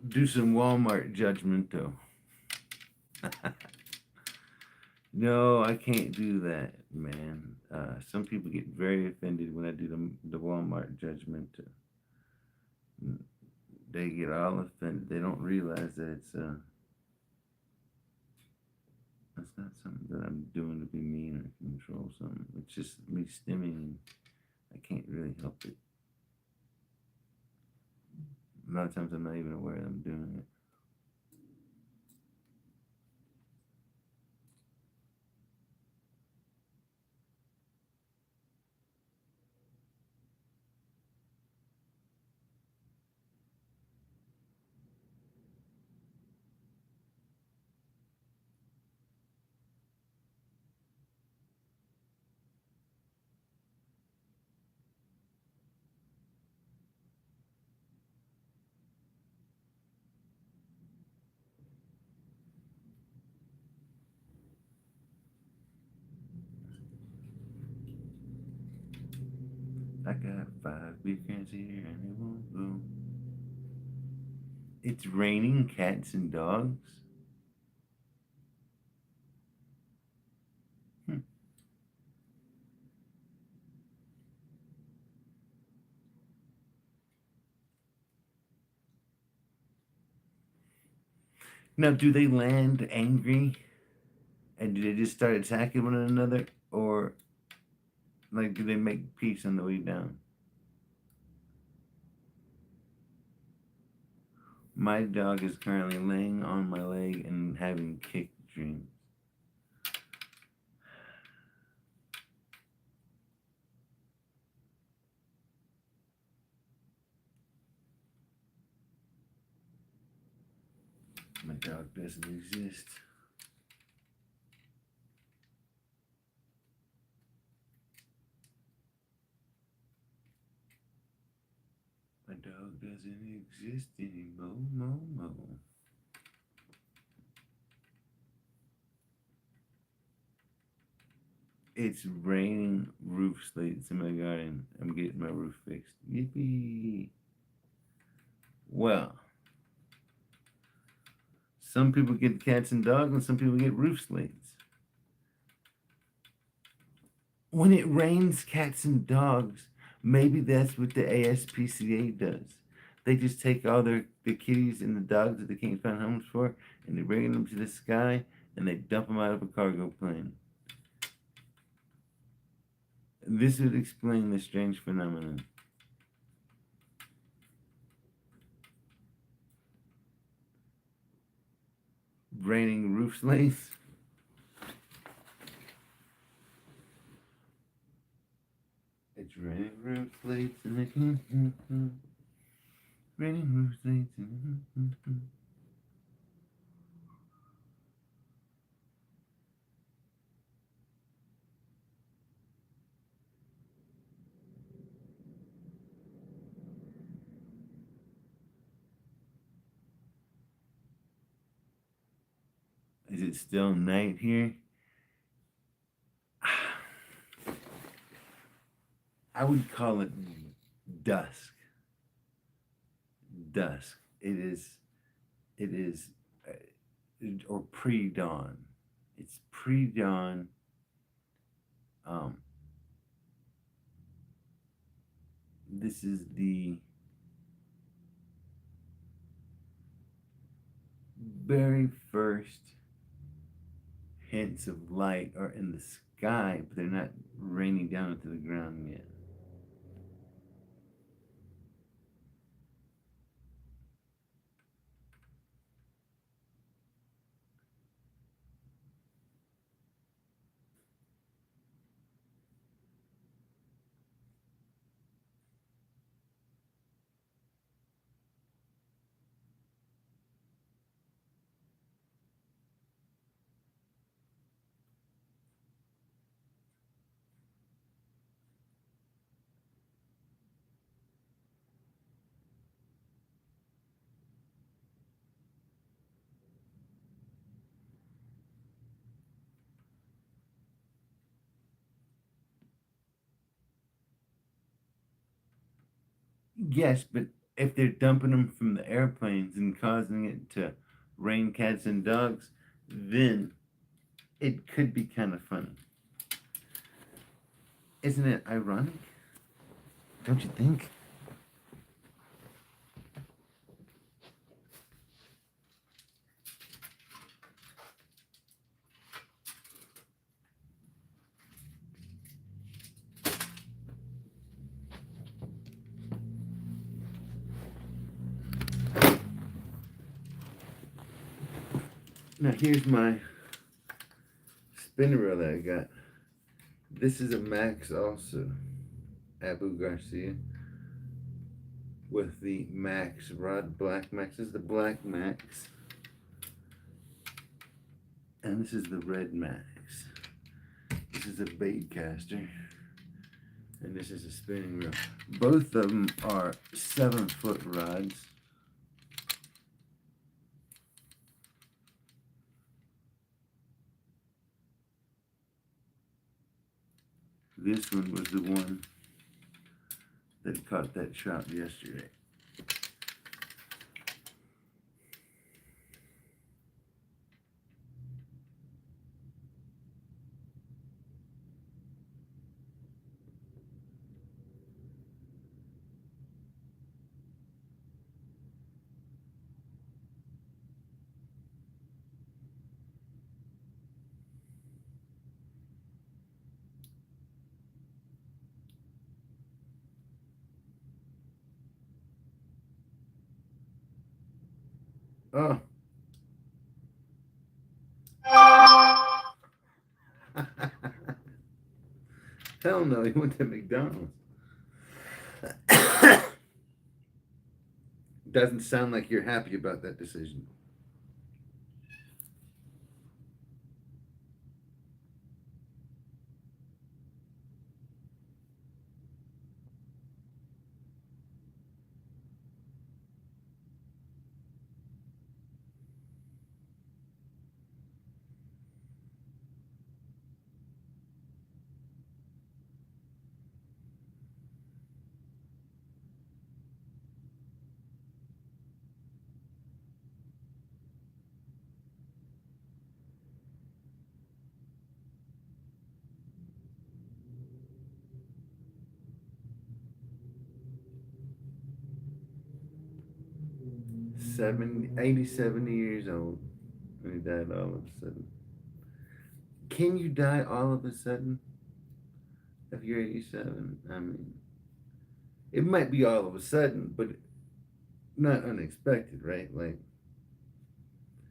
do some Walmart judgment though. No, I can't do that, man. Some people get very offended when I do the Walmart judgment. They get all offended. They don't realize that it's not something that I'm doing to be mean or control something. It's just me stimming. I can't really help it. A lot of times I'm not even aware that I'm doing it. I got 5 beer cans here and it won't go. It's raining cats and dogs. Hmm. Now, do they land angry and do they just start attacking one another, or like do they make peace on the way down? My dog is currently laying on my leg and having kick dreams. My dog doesn't exist. My dog doesn't exist anymore. Mo. It's raining roof slates in my garden. I'm getting my roof fixed. Yippee! Well, some people get cats and dogs, and some people get roof slates. When it rains cats and dogs, maybe that's what the ASPCA does. They just take all the kitties and the dogs that they can't find homes for, and they bring them to the sky, and they dump them out of a cargo plane. This would explain the strange phenomenon. Raining roof slates. It's raining roof slates and I can't. Raining roof slates and. Is it still night here? I would call it dusk. Dusk. It is. It is, or pre-dawn. It's pre-dawn. Um, this is the very first hints of light are in the sky, but they're not raining down into the ground yet. Yes, but if they're dumping them from the airplanes and causing it to rain cats and dogs, then it could be kind of funny. Isn't it ironic? Don't you think? Now here's my spinner reel that I got. This is a Max also. Abu Garcia. With the Max rod, Black Max. This is the Black Max. And this is the Red Max. This is a bait caster. And this is a spinning reel. Both of them are 7-foot rods. This one was the one that caught that trout yesterday. Oh. Hell no, he went to McDonald's. Doesn't sound like you're happy about that decision. Eighty, 70 years old. And he died all of a sudden. Can you die all of a sudden if you're 87? I mean, it might be all of a sudden, but not unexpected, right? Like,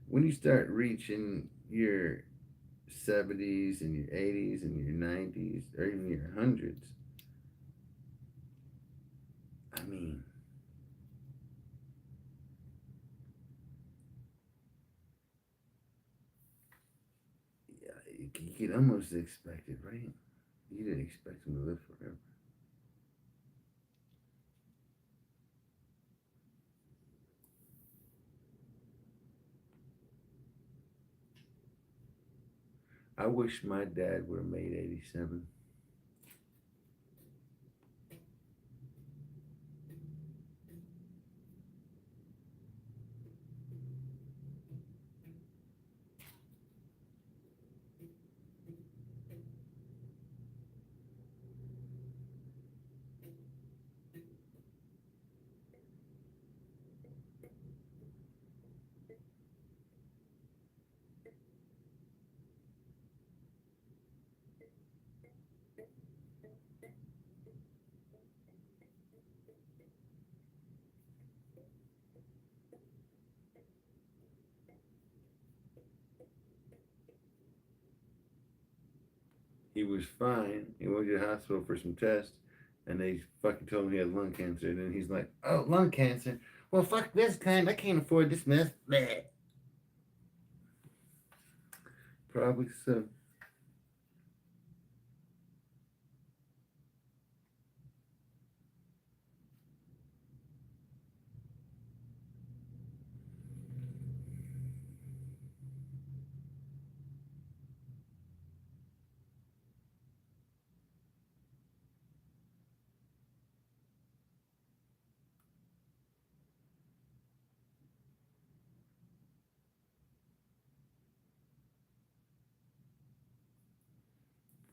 when you start reaching your 70s and your 80s and your 90s or even your hundreds, I mean, yeah, you could almost expect it, right? You didn't expect him to live forever. I wish my dad would have made 87. He was fine. He went to the hospital for some tests, and they fucking told him he had lung cancer. And then he's like, "Oh, lung cancer? Well, fuck this kind. I can't afford this mess." Bleh. Probably so.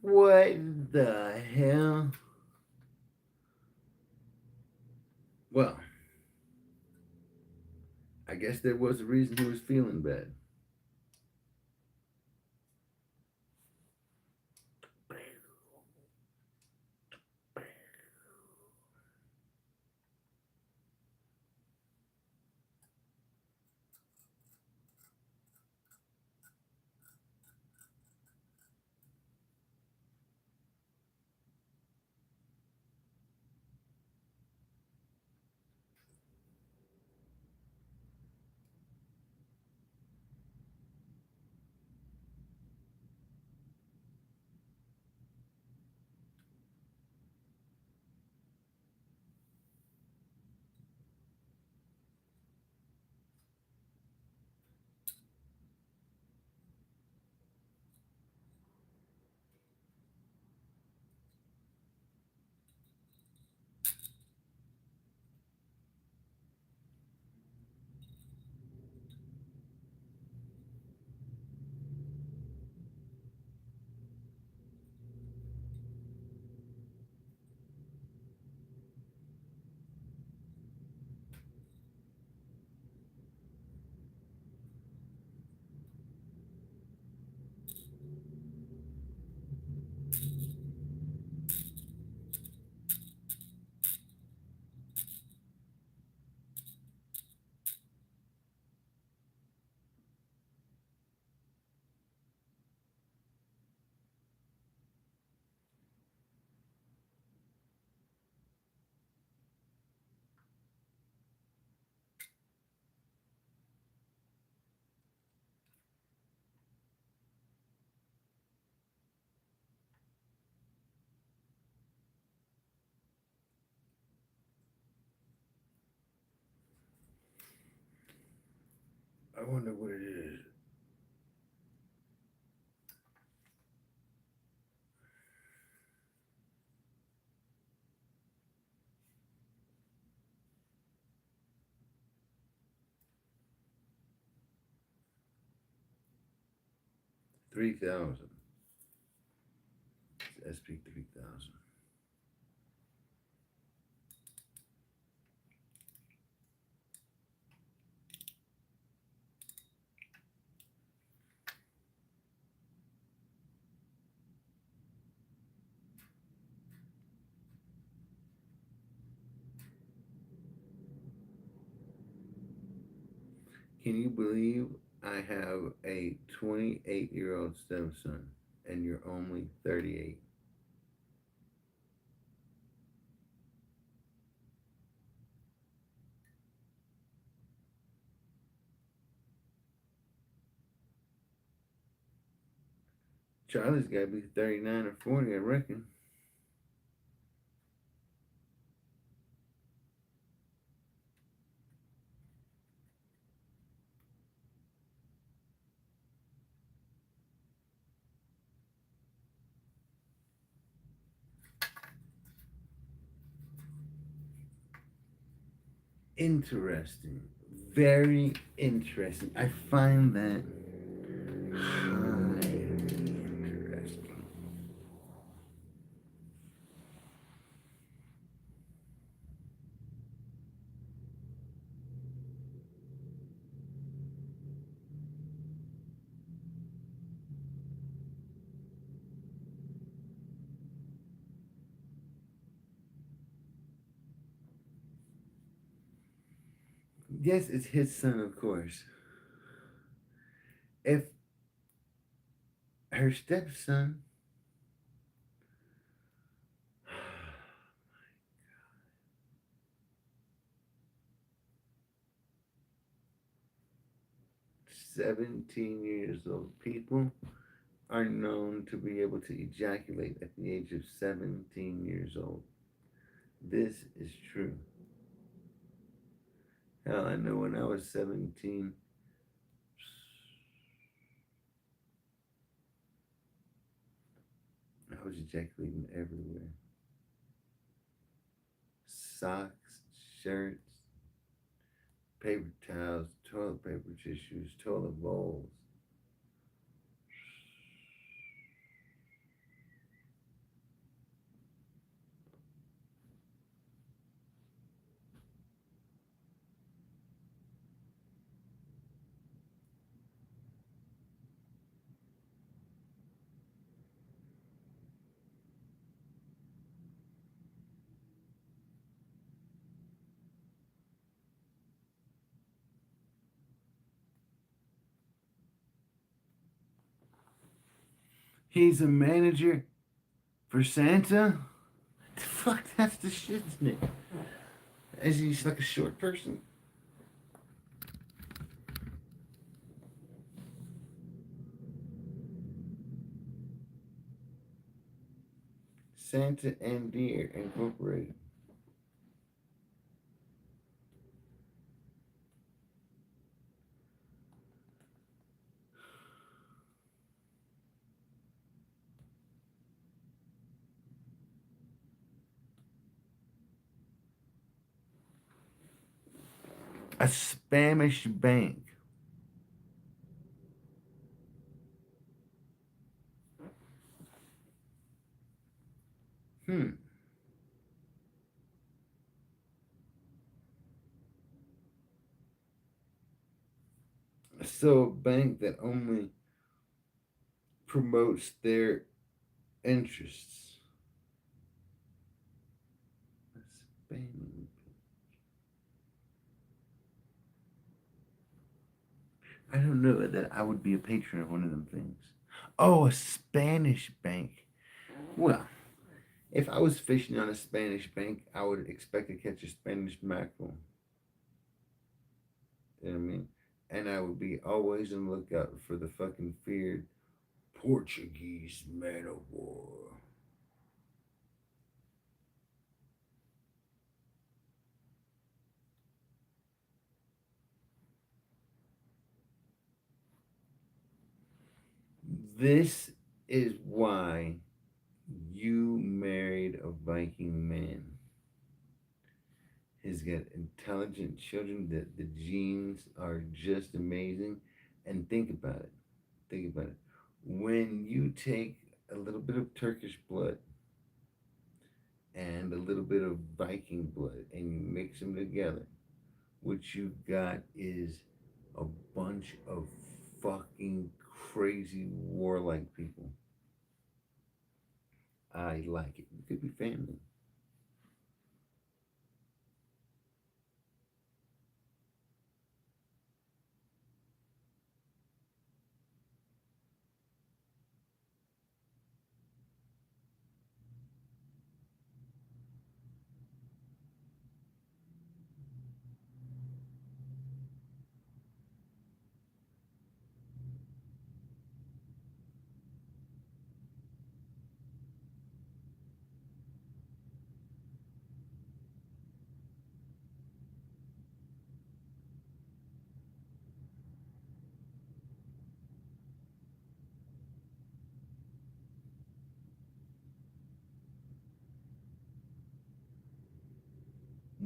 What the hell? Well, I guess there was a reason he was feeling bad. I wonder what it is. $3,000. SP 3000. Can you believe I have a 28-year-old stepson and you're only 38? Charlie's got to be 39 or 40, I reckon. Interesting. Very interesting. I find that highly interesting. Yes, it's his son, of course. If her stepson 17 years old, people are known to be able to ejaculate at the age of 17 years old. This is true. Hell, I know when I was 17, I was ejaculating everywhere. Socks, shirts, paper towels, toilet paper tissues, toilet bowls. He's a manager for Santa? The fuck, that's the shit, isn't it? Is he like a short person? Santa and Deer Incorporated. A Spanish bank. Hmm. So a bank that only promotes their interests. A Spanish. I don't know that I would be a patron of one of them things. Oh, a Spanish bank. Well, if I was fishing on a Spanish bank, I would expect to catch a Spanish mackerel. You know what I mean? And I would be always on the lookout for the fucking feared Portuguese man of war. This is why you married a Viking man. He's got intelligent children. That the genes are just amazing. And think about it. Think about it. When you take a little bit of Turkish blood and a little bit of Viking blood and you mix them together, what you got is a bunch of fucking crazy warlike people. I like it. It could be family.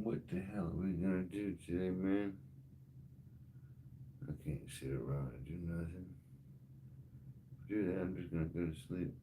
What the hell are we gonna do today, man? I can't sit around and do nothing. Do that, I'm just gonna go to sleep.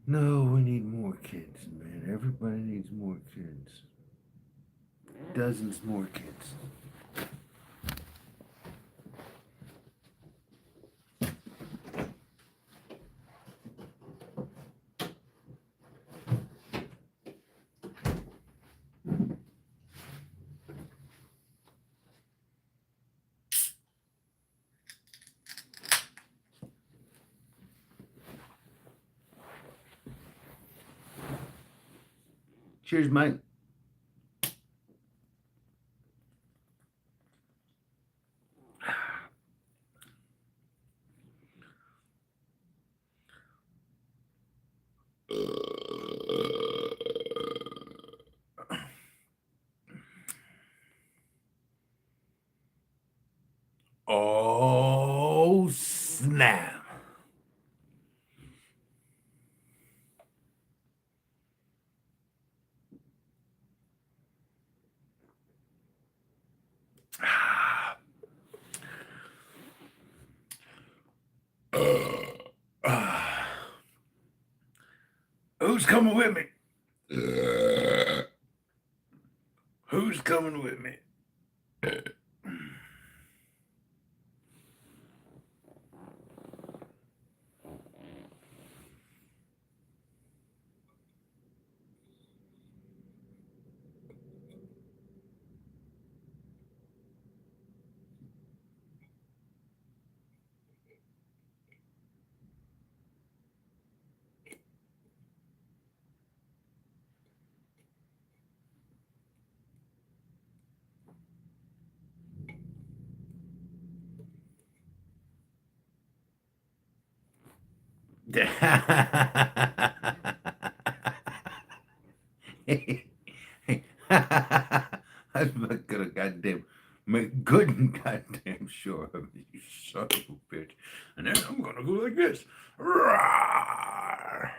No, we need more kids, man. Everybody needs more kids. Dozens more kids. Cheers, mate. Oh, snap. Who's coming with me? Who's coming with me? I'm not gonna goddamn make good and goddamn sure of it, you son of a bitch. And then I'm gonna go like this. Rawr.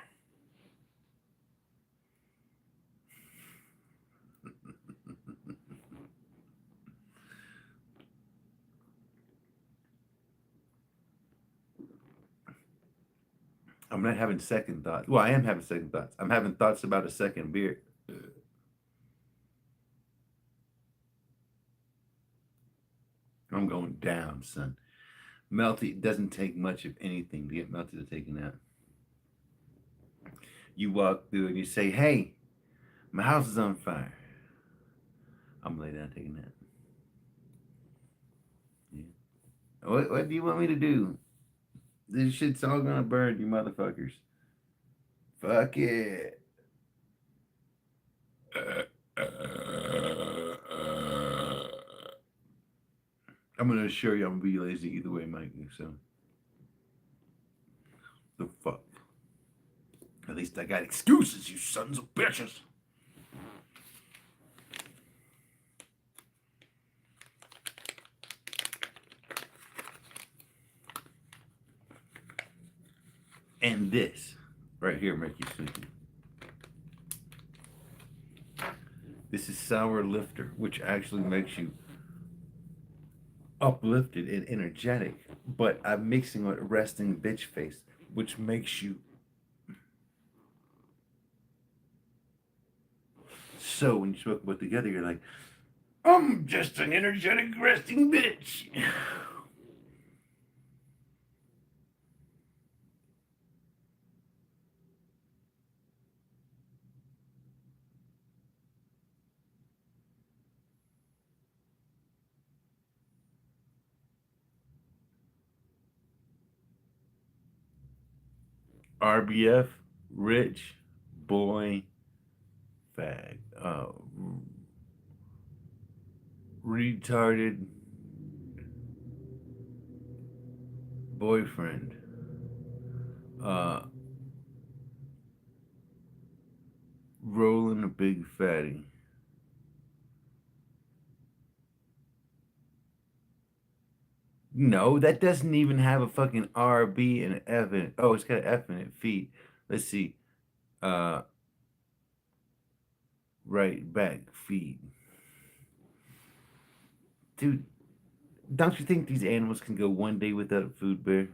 I'm not having second thoughts. Well, I am having second thoughts. I'm having thoughts about a second beer. I'm going down, son. Melty, it doesn't take much of anything to get Melty to take a nap. You walk through and you say, hey, my house is on fire. I'm gonna lay down and take a nap. Yeah. What do you want me to do? This shit's all gonna burn, you motherfuckers. Fuck it. I'm gonna assure you I'm gonna be lazy either way, Mike. So the fuck. At least I got excuses, you sons of bitches. And this right here make you sleepy. This is Sour Lifter, which actually makes you uplifted and energetic. But I'm mixing with resting bitch face, which makes you so when you smoke both together, you're like, I'm just an energetic resting bitch. RBF, rich boy, fag, retarded boyfriend, uh, rolling a big fatty. No, that doesn't even have a fucking R, B, and an F in it. Oh, it's got an F in it. Feet. Let's see. Uh, right back feet. Dude, don't you think these animals can go one day without food, Bear?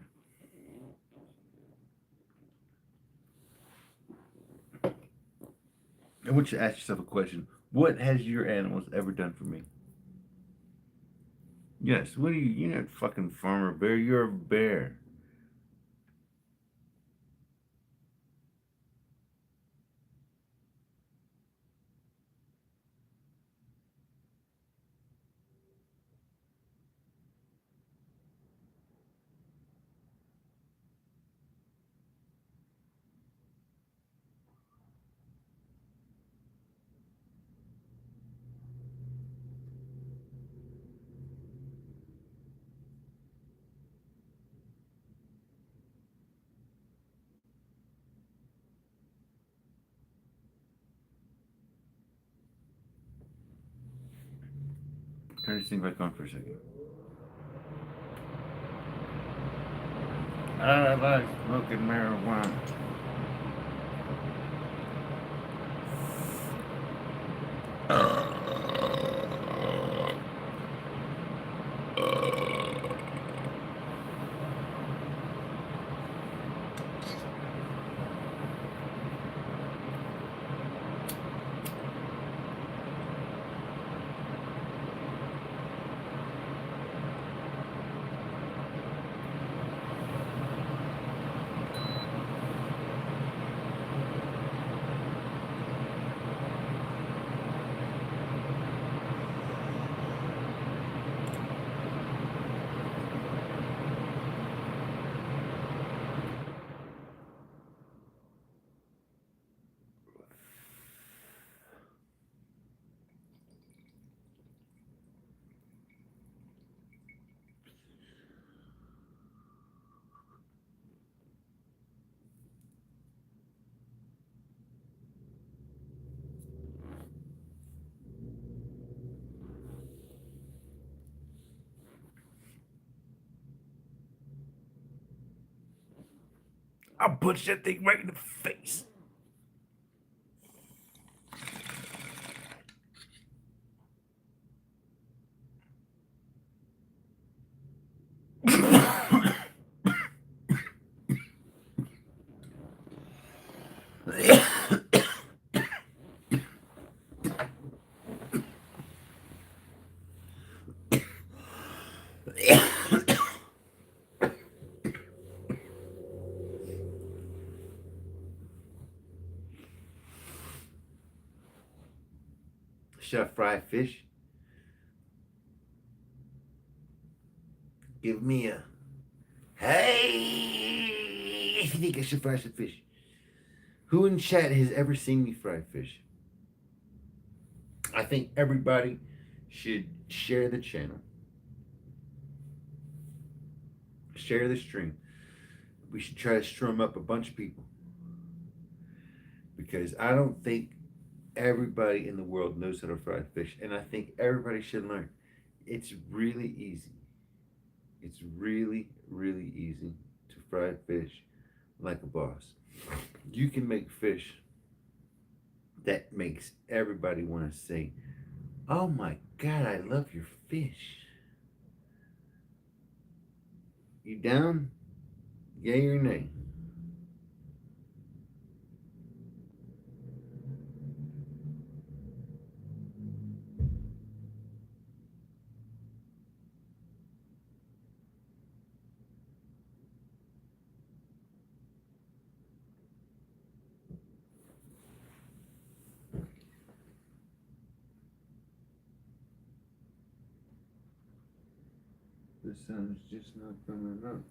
I want you to ask yourself a question. What has your animals ever done for me? Yes, what are you? You're not a fucking farmer bear. You're a bear. Turn this thing back on for a second. I like smoking marijuana. I'll punch that thing right in the face. Should I fry fish? Give me a hey if you think I should fry some fish. Who in chat has ever seen me fry fish? I think everybody should share the channel, share the stream. We should try to strum up a bunch of people because I don't think everybody in the world knows how to fry fish, and I think everybody should learn. It's really easy. It's really, really easy to fry fish like a boss. You can make fish that makes everybody want to say, "Oh my God, I love your fish." You down? Yay or nay? The sun's just not coming up.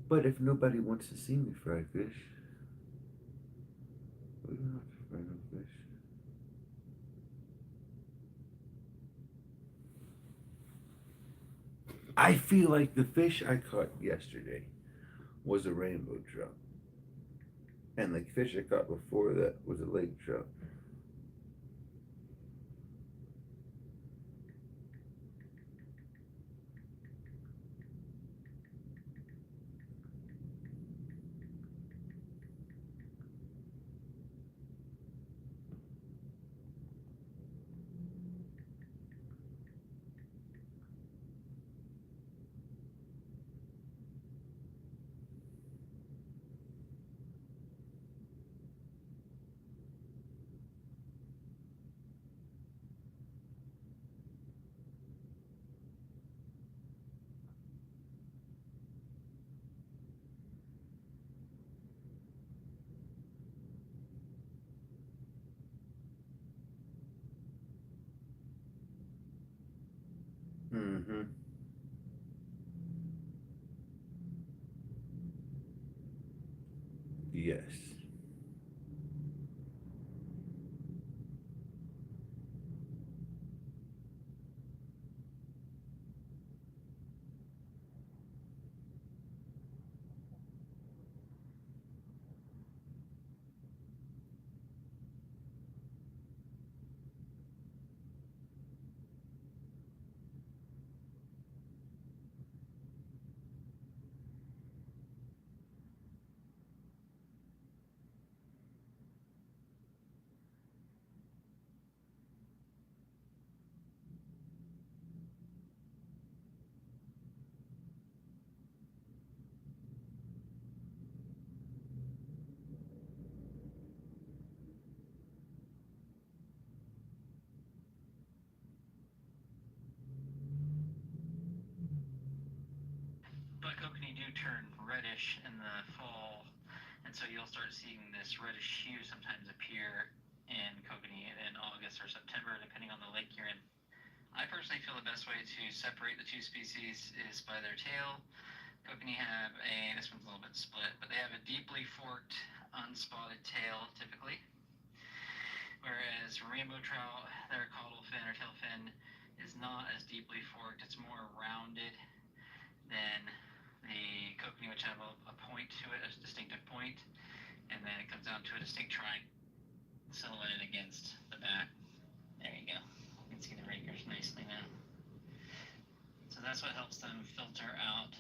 But if nobody wants to see me fry fish, we don't have to fry no fish. I feel like the fish I caught yesterday was a rainbow trout. And like fish I caught before that was a lake trout. Mm-hmm. Yes. But kokanee do turn reddish in the fall, and so you'll start seeing this reddish hue sometimes appear in kokanee in August or September, depending on the lake you're in. I personally feel the best way to separate the two species is by their tail. Kokanee have this one's a little bit split, but they have a deeply forked, unspotted tail typically. Whereas rainbow trout, their caudal fin or tail fin is not as deeply forked. It's more rounded than the kokanee, which have a point to it, a distinctive point, and then it comes down to a distinct triangle silhouetted against the back. There you go. You can see the rakers nicely now. So that's what helps them filter out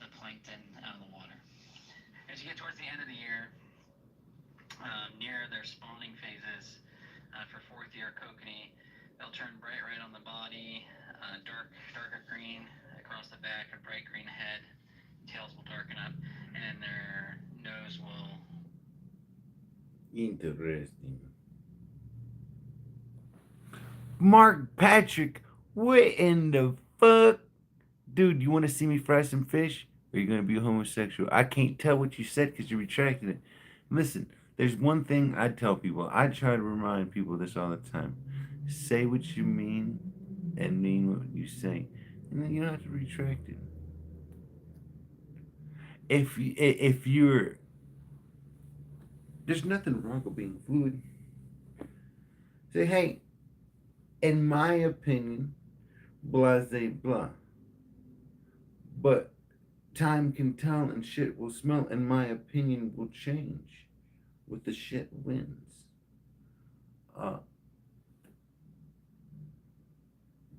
the plankton out of the water. As you get towards the end of the year, near their spawning phases for fourth year kokanee, they'll turn bright red on the body, darker green across the back, a bright green head. Tails will darken up, and their nose will. Interesting. Mark Patrick, what in the fuck? Dude, you want to see me fry some fish? Or are you going to be a homosexual? I can't tell what you said because you retracted it. Listen, there's one thing I tell people. I try to remind people this all the time. Say what you mean and mean what you say. And then you don't have to retract it. If you're there's nothing wrong with being fluid. Say, hey, in my opinion, blase blah. But time can tell and shit will smell, and my opinion will change with the shit wins. Uh,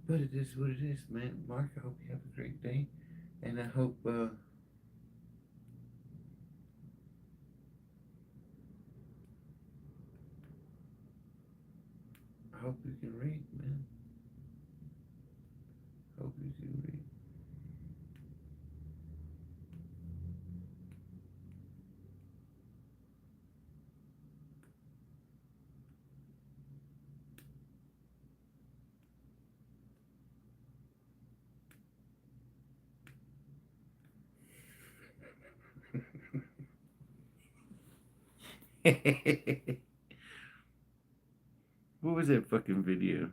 but it is what it is, man. Mark, I hope you have a great day, and I hope you can read, man. Hope you can read. What was that fucking video?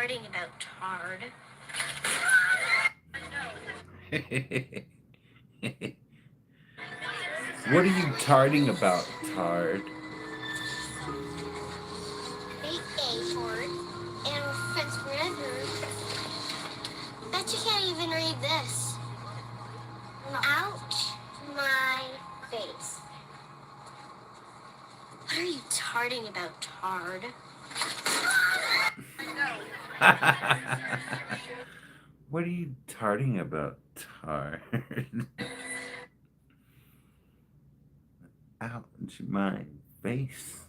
tarding about, Tard? What are you tarding about, Tard? Big A, Tard. And since forever, bet you can't even read this. Ouch, my face. What are you tarding about, Tard? What are you tarding about, Tard? Ouch, my face.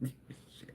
Shit.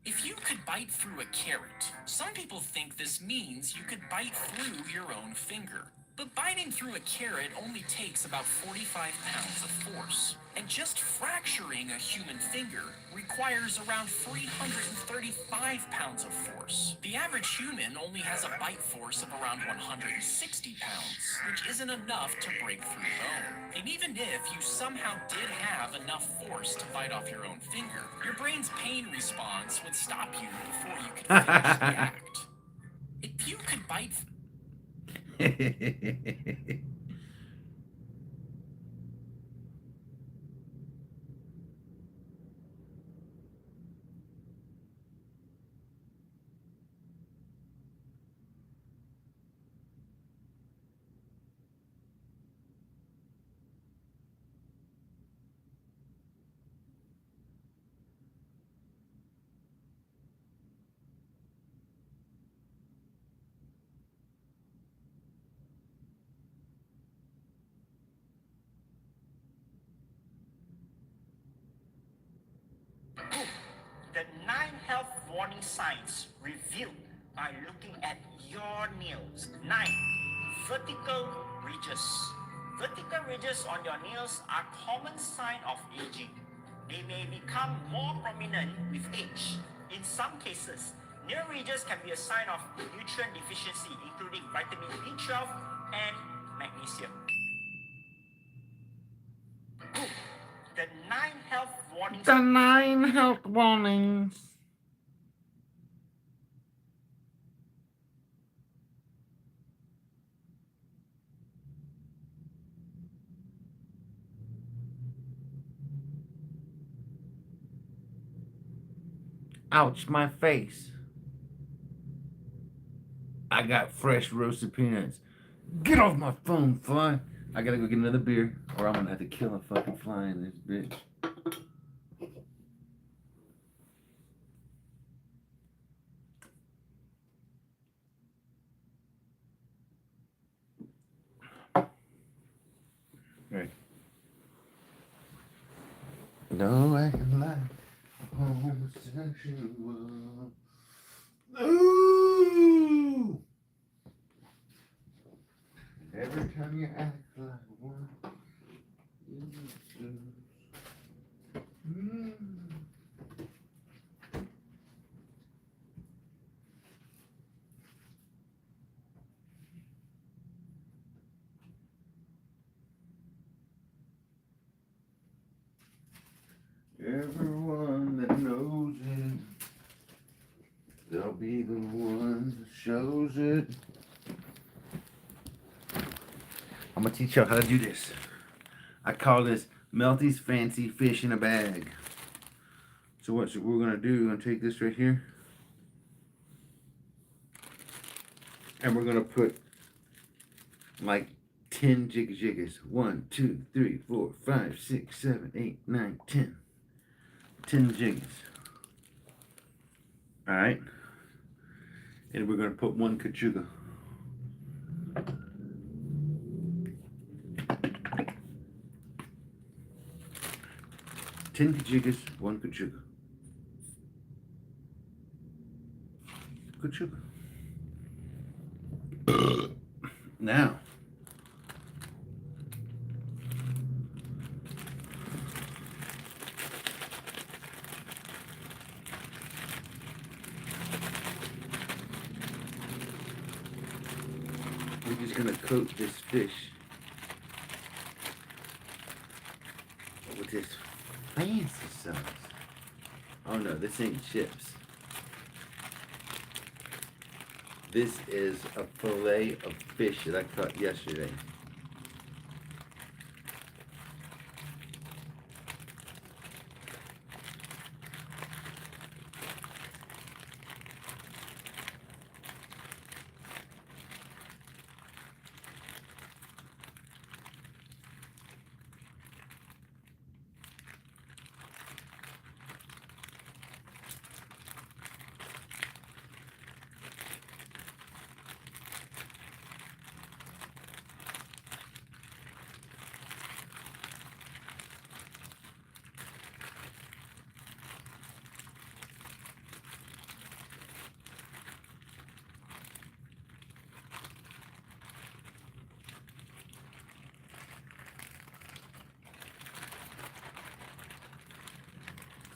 If you could bite through a carrot, some people think this means you could bite through your own finger. But biting through a carrot only takes about 45 pounds of force. And just fracturing a human finger requires around 335 pounds of force. The average human only has a bite force of around 160 pounds, which isn't enough to break through bone. And even if you somehow did have enough force to bite off your own finger, your brain's pain response would stop you before you could finish the act. If you could bite... The 9 health warning signs revealed by looking at your nails. 9. Vertical ridges. Vertical ridges on your nails are common sign of aging. They may become more prominent with age. In some cases, nail ridges can be a sign of nutrient deficiency, including vitamin B12 and magnesium. The 9 health warnings. The 9 health warnings. Ouch, my face. I got fresh roasted peanuts. Get off my phone, fly. I gotta go get another beer, or I'm gonna have to kill a fucking fly in this bitch. Right. No, I can lie. Homosexual. Ooh! Every time you act like one, you do. Everyone that knows it, they'll be the ones that shows it. I'm gonna teach y'all how to do this. I call this Melty's Fancy Fish in a Bag. So what we're gonna do, we're gonna take this right here, and we're gonna put like 10 jiggy jiggies. 1, 2, 3, 4, 5, 6, 7, 8, 9, 10. 10 jiggies. Alright? And we're gonna put 1 kachuga. Ten kachugas, 1 kachuga. Kachuga. Now, we're just gonna coat this fish with this fancy sauce. Oh no, this ain't chips. This is a fillet of fish that I caught yesterday.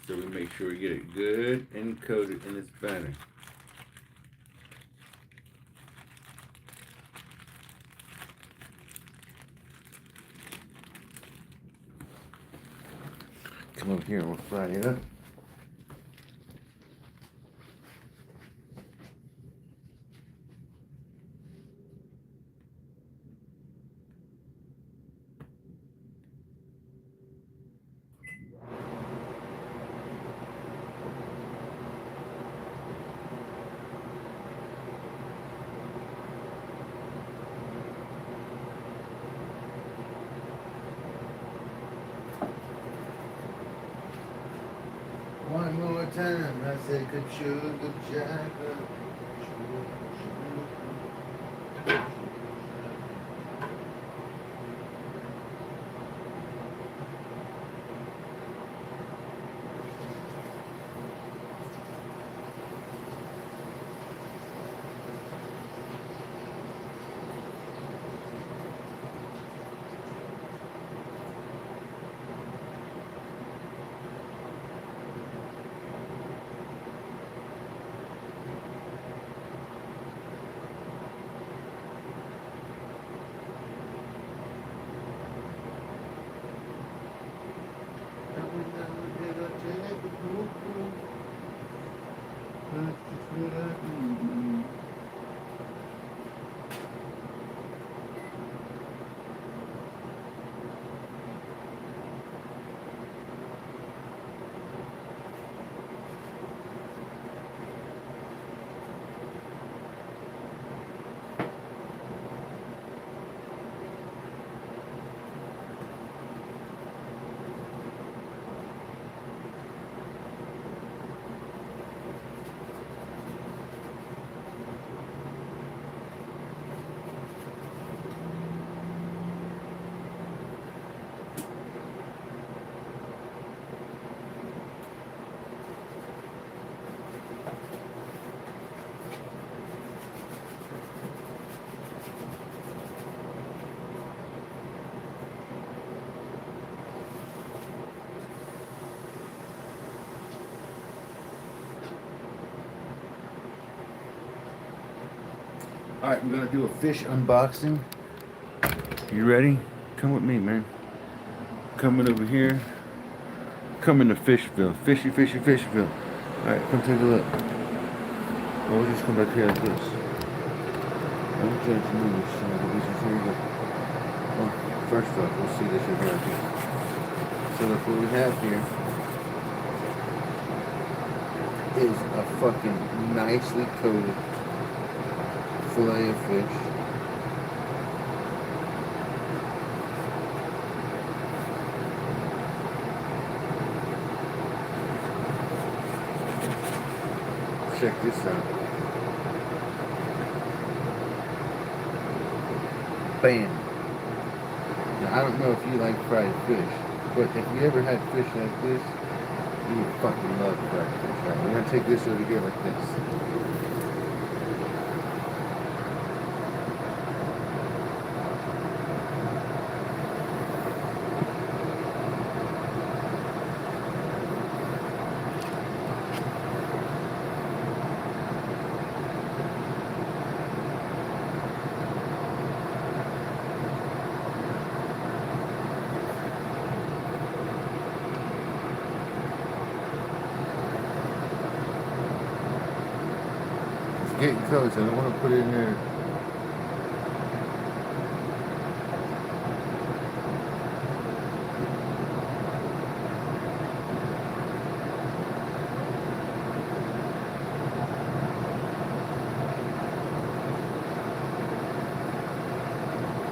So we make sure we get it good and coated in this batter. Come over here and we'll fry it up. One more time, I said good sugar jack. Alright, I'm gonna do a fish unboxing. You ready? Come with me, man. Coming over here. Coming to Fishville. Fishy, fishy, Fishville. Alright, come take a look. Oh, we'll just come back here like this. I'm trying to move this. Here we go. Well, first off, we'll see this right here. So look, what we have here is a fucking nicely coated fillet of fish. Check this out. Bam. Now, I don't know if you like fried fish, but if you ever had fish like this, you would fucking love fried fish. Right? We're gonna take this over here like this. getting close. I don't want to put it in there.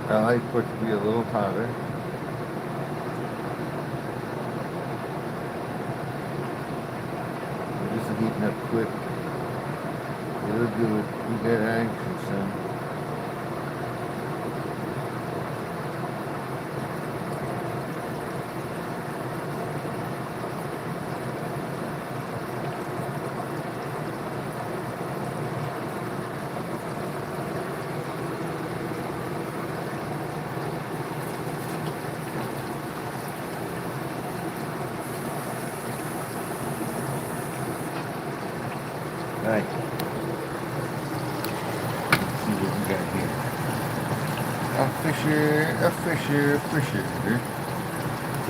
I like for it to be a little hotter. Just heating up quick. It'll do it. You get action, son. Right. Let's see what we got here. A fisher, a fisher, fisher.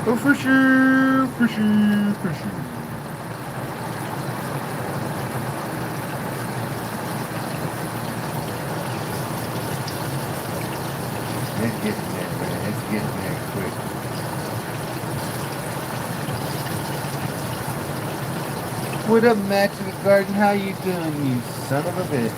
A fisher, fisher, fisher. Let's get in there, man. Let's get in there quick. What up, Max in the garden? How you doing, you son of a bitch?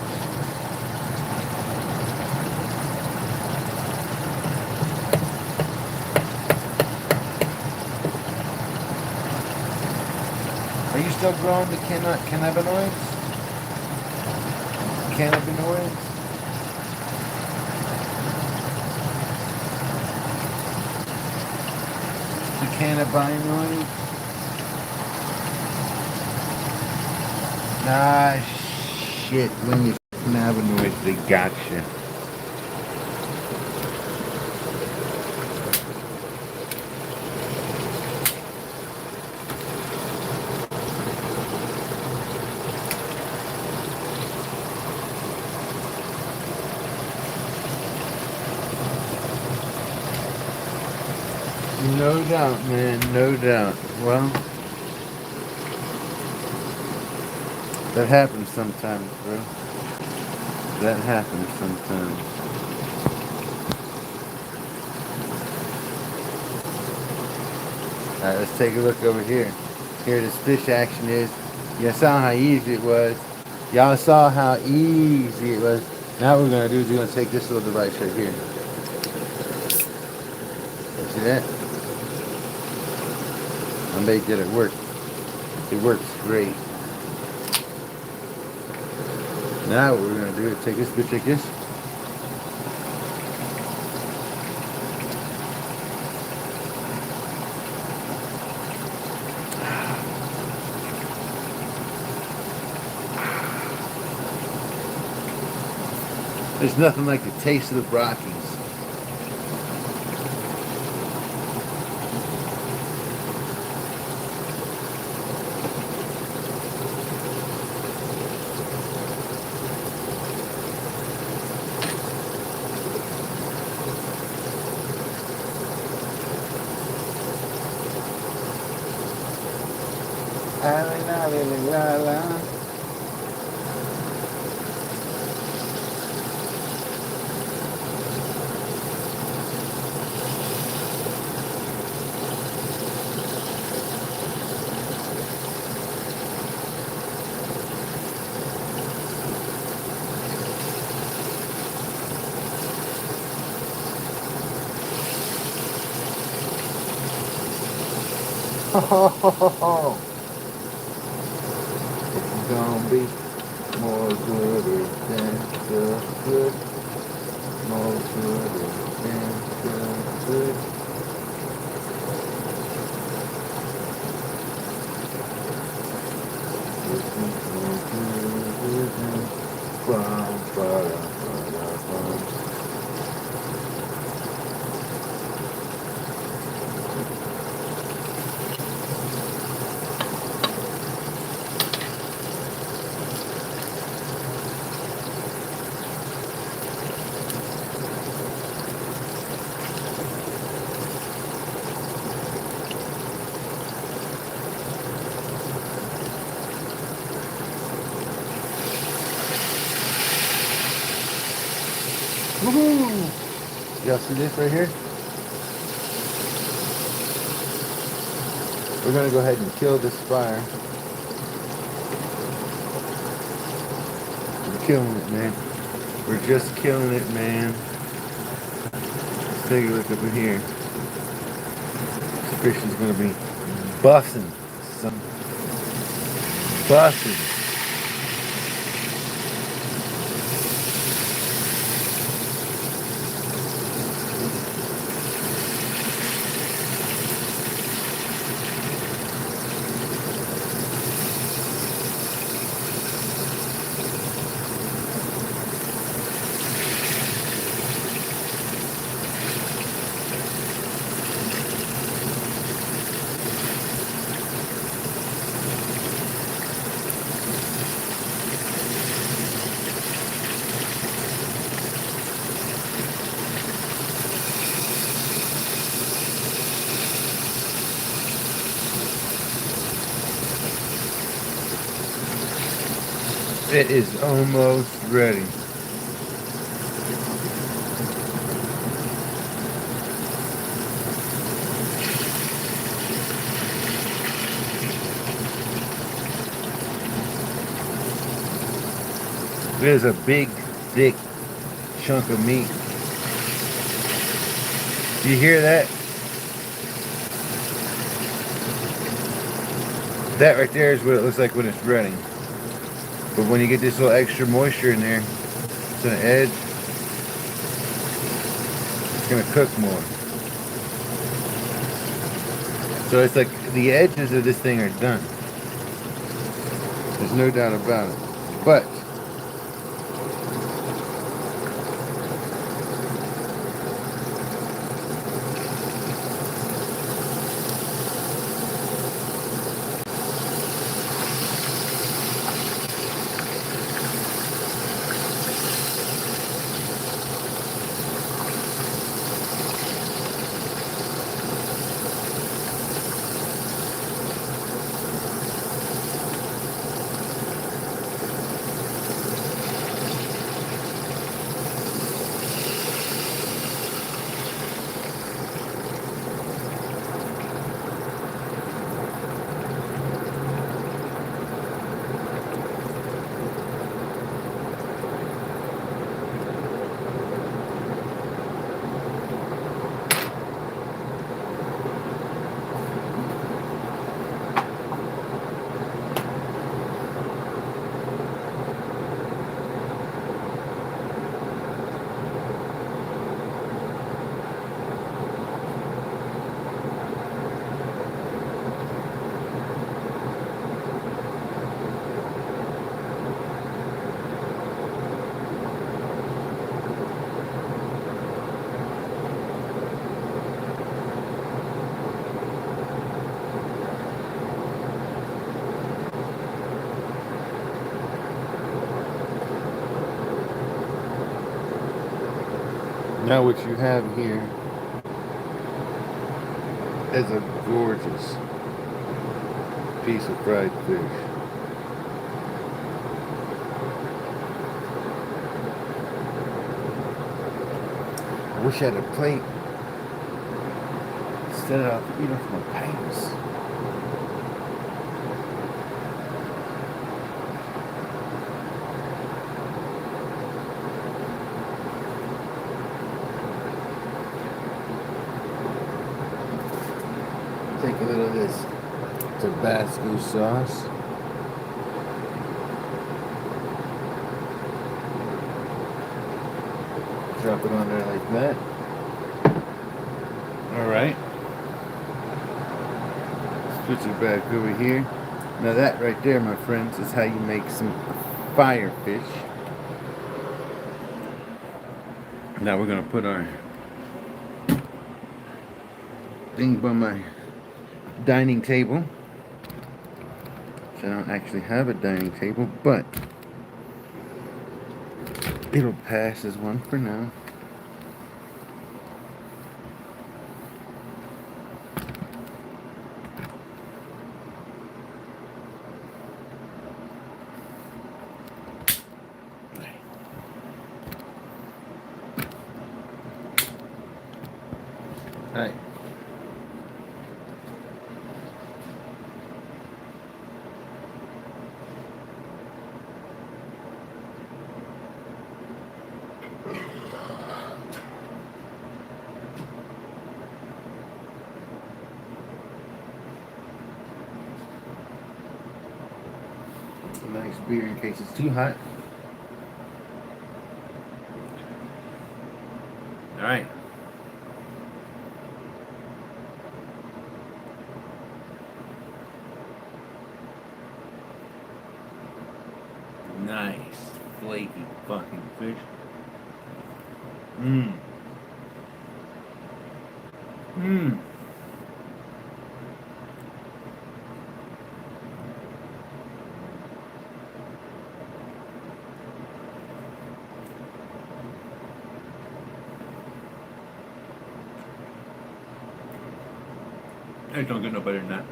Are you still growing the cannabinoids? Cannabinoids? The cannabinoids? Ah, shit. When you cannabinoids, they gotcha. No doubt, man. No doubt. Well, that happens sometimes, bro. That happens sometimes. Alright, let's take a look over here. Here this fish action is. You saw how easy it was. Y'all saw how easy it was. Now what we're going to do is we're going to take this little device right here. See that? I made that it work. It works great. Now what we're going to do is take this bitch like this. There's nothing like the taste of the Rockies. La, la, la. Oh, it's gonna be more good than the good. More good than the good. Woohoo! Y'all see this right here? We're gonna go ahead and kill this fire. We're killing it, man. We're just killing it, man. Let's take a look over here. This fish is gonna be busting. Some busting. It is almost ready. There's a big, thick chunk of meat. Do you hear that? That right there is what it looks like when it's ready. But when you get this little extra moisture in there, it's gonna edge. It's gonna cook more. So it's like the edges of this thing are done. There's no doubt about it. But now what you have here is a gorgeous piece of fried fish. I wish I had a plate instead of eating from my pants. Take a little of this Tabasco sauce. Drop it on there like that. Alright. Switch it back over here. Now that right there, my friends, is how you make some fire fish. Now we're going to put our thing by my dining table. So I don't actually have a dining table, but it'll pass as one for now. Alright. Nice beer in case it's too hot. Alright. Nice, flaky fucking fish. Mmm. Mmm. It don't get no better than that.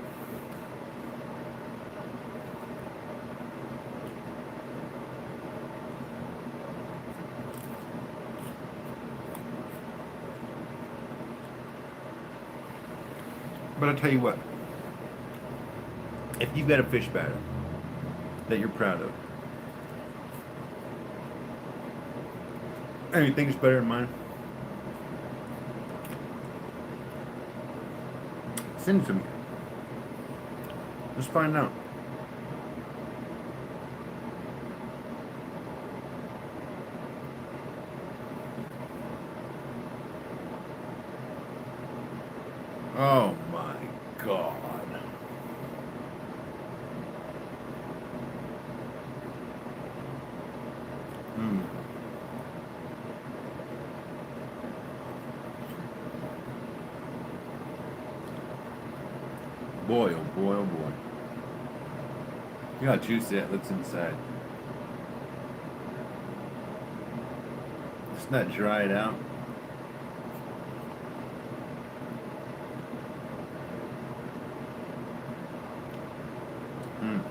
But I'll tell you what, if you've got a fish batter that you're proud of, and you think it's better than mine, send it to me. Let's find out. Oh my God. Mm. Boy, oh boy, oh boy. You got juicy that looks inside. It's not dried out. Mm.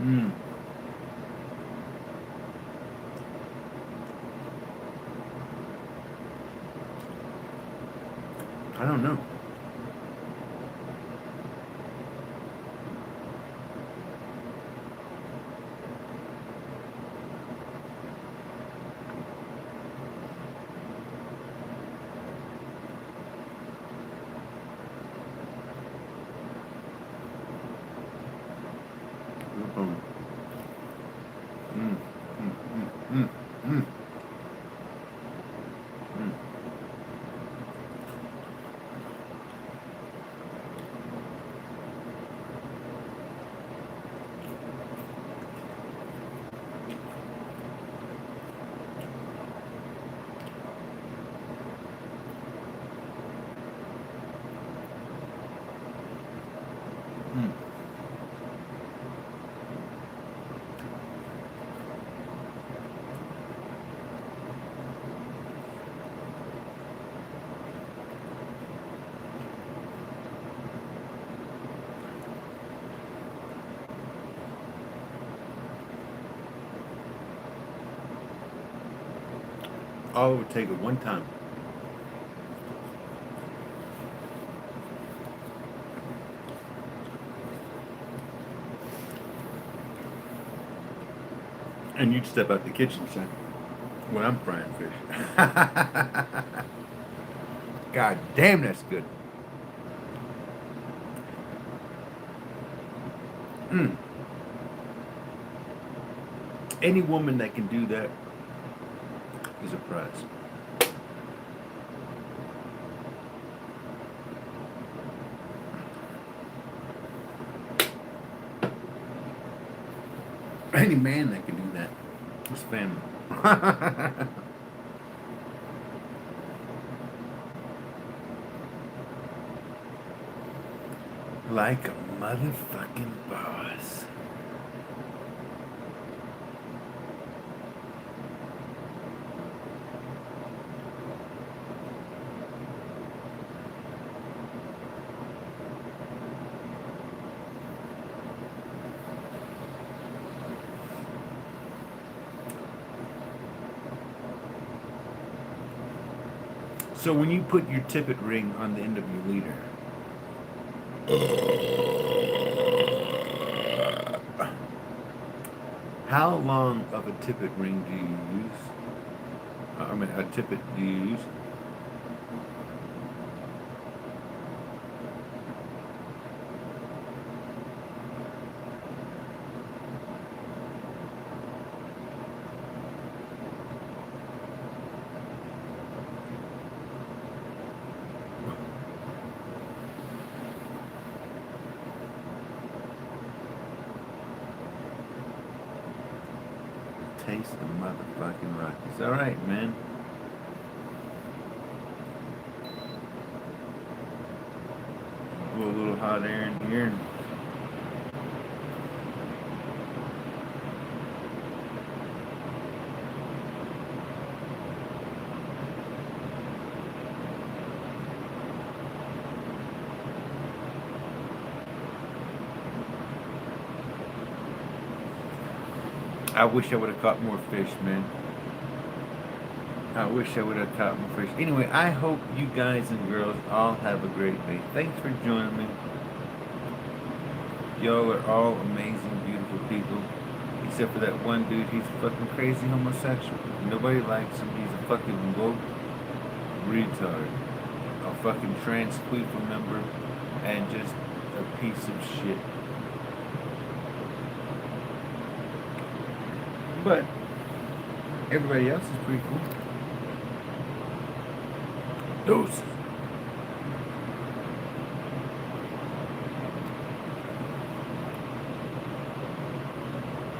Mm. I don't know. Mm. Mm. Mm. Mm. Mm. Mm. Mm. All it would take at one time. And you'd step out the kitchen, son, when I'm frying fish. God damn, that's good. Mm. Any woman that can do that is a prize. Any man that can do that is family. Like a motherfucking boss. So when you put your tippet ring on the end of your leader, how long of a tippet ring do you use? I mean, a tippet do you use? Taste the motherfucking Rockies. All right, man. Blow a little hot air in here. I wish I would have caught more fish, man. I wish I would have caught more fish. Anyway, I hope you guys and girls all have a great day. Thanks for joining me. Y'all are all amazing, beautiful people. Except for that one dude, he's a fucking crazy homosexual. Nobody likes him. He's a fucking woke retard. A fucking trans queefer member. And just a piece of shit. But everybody else is pretty cool. Deuces.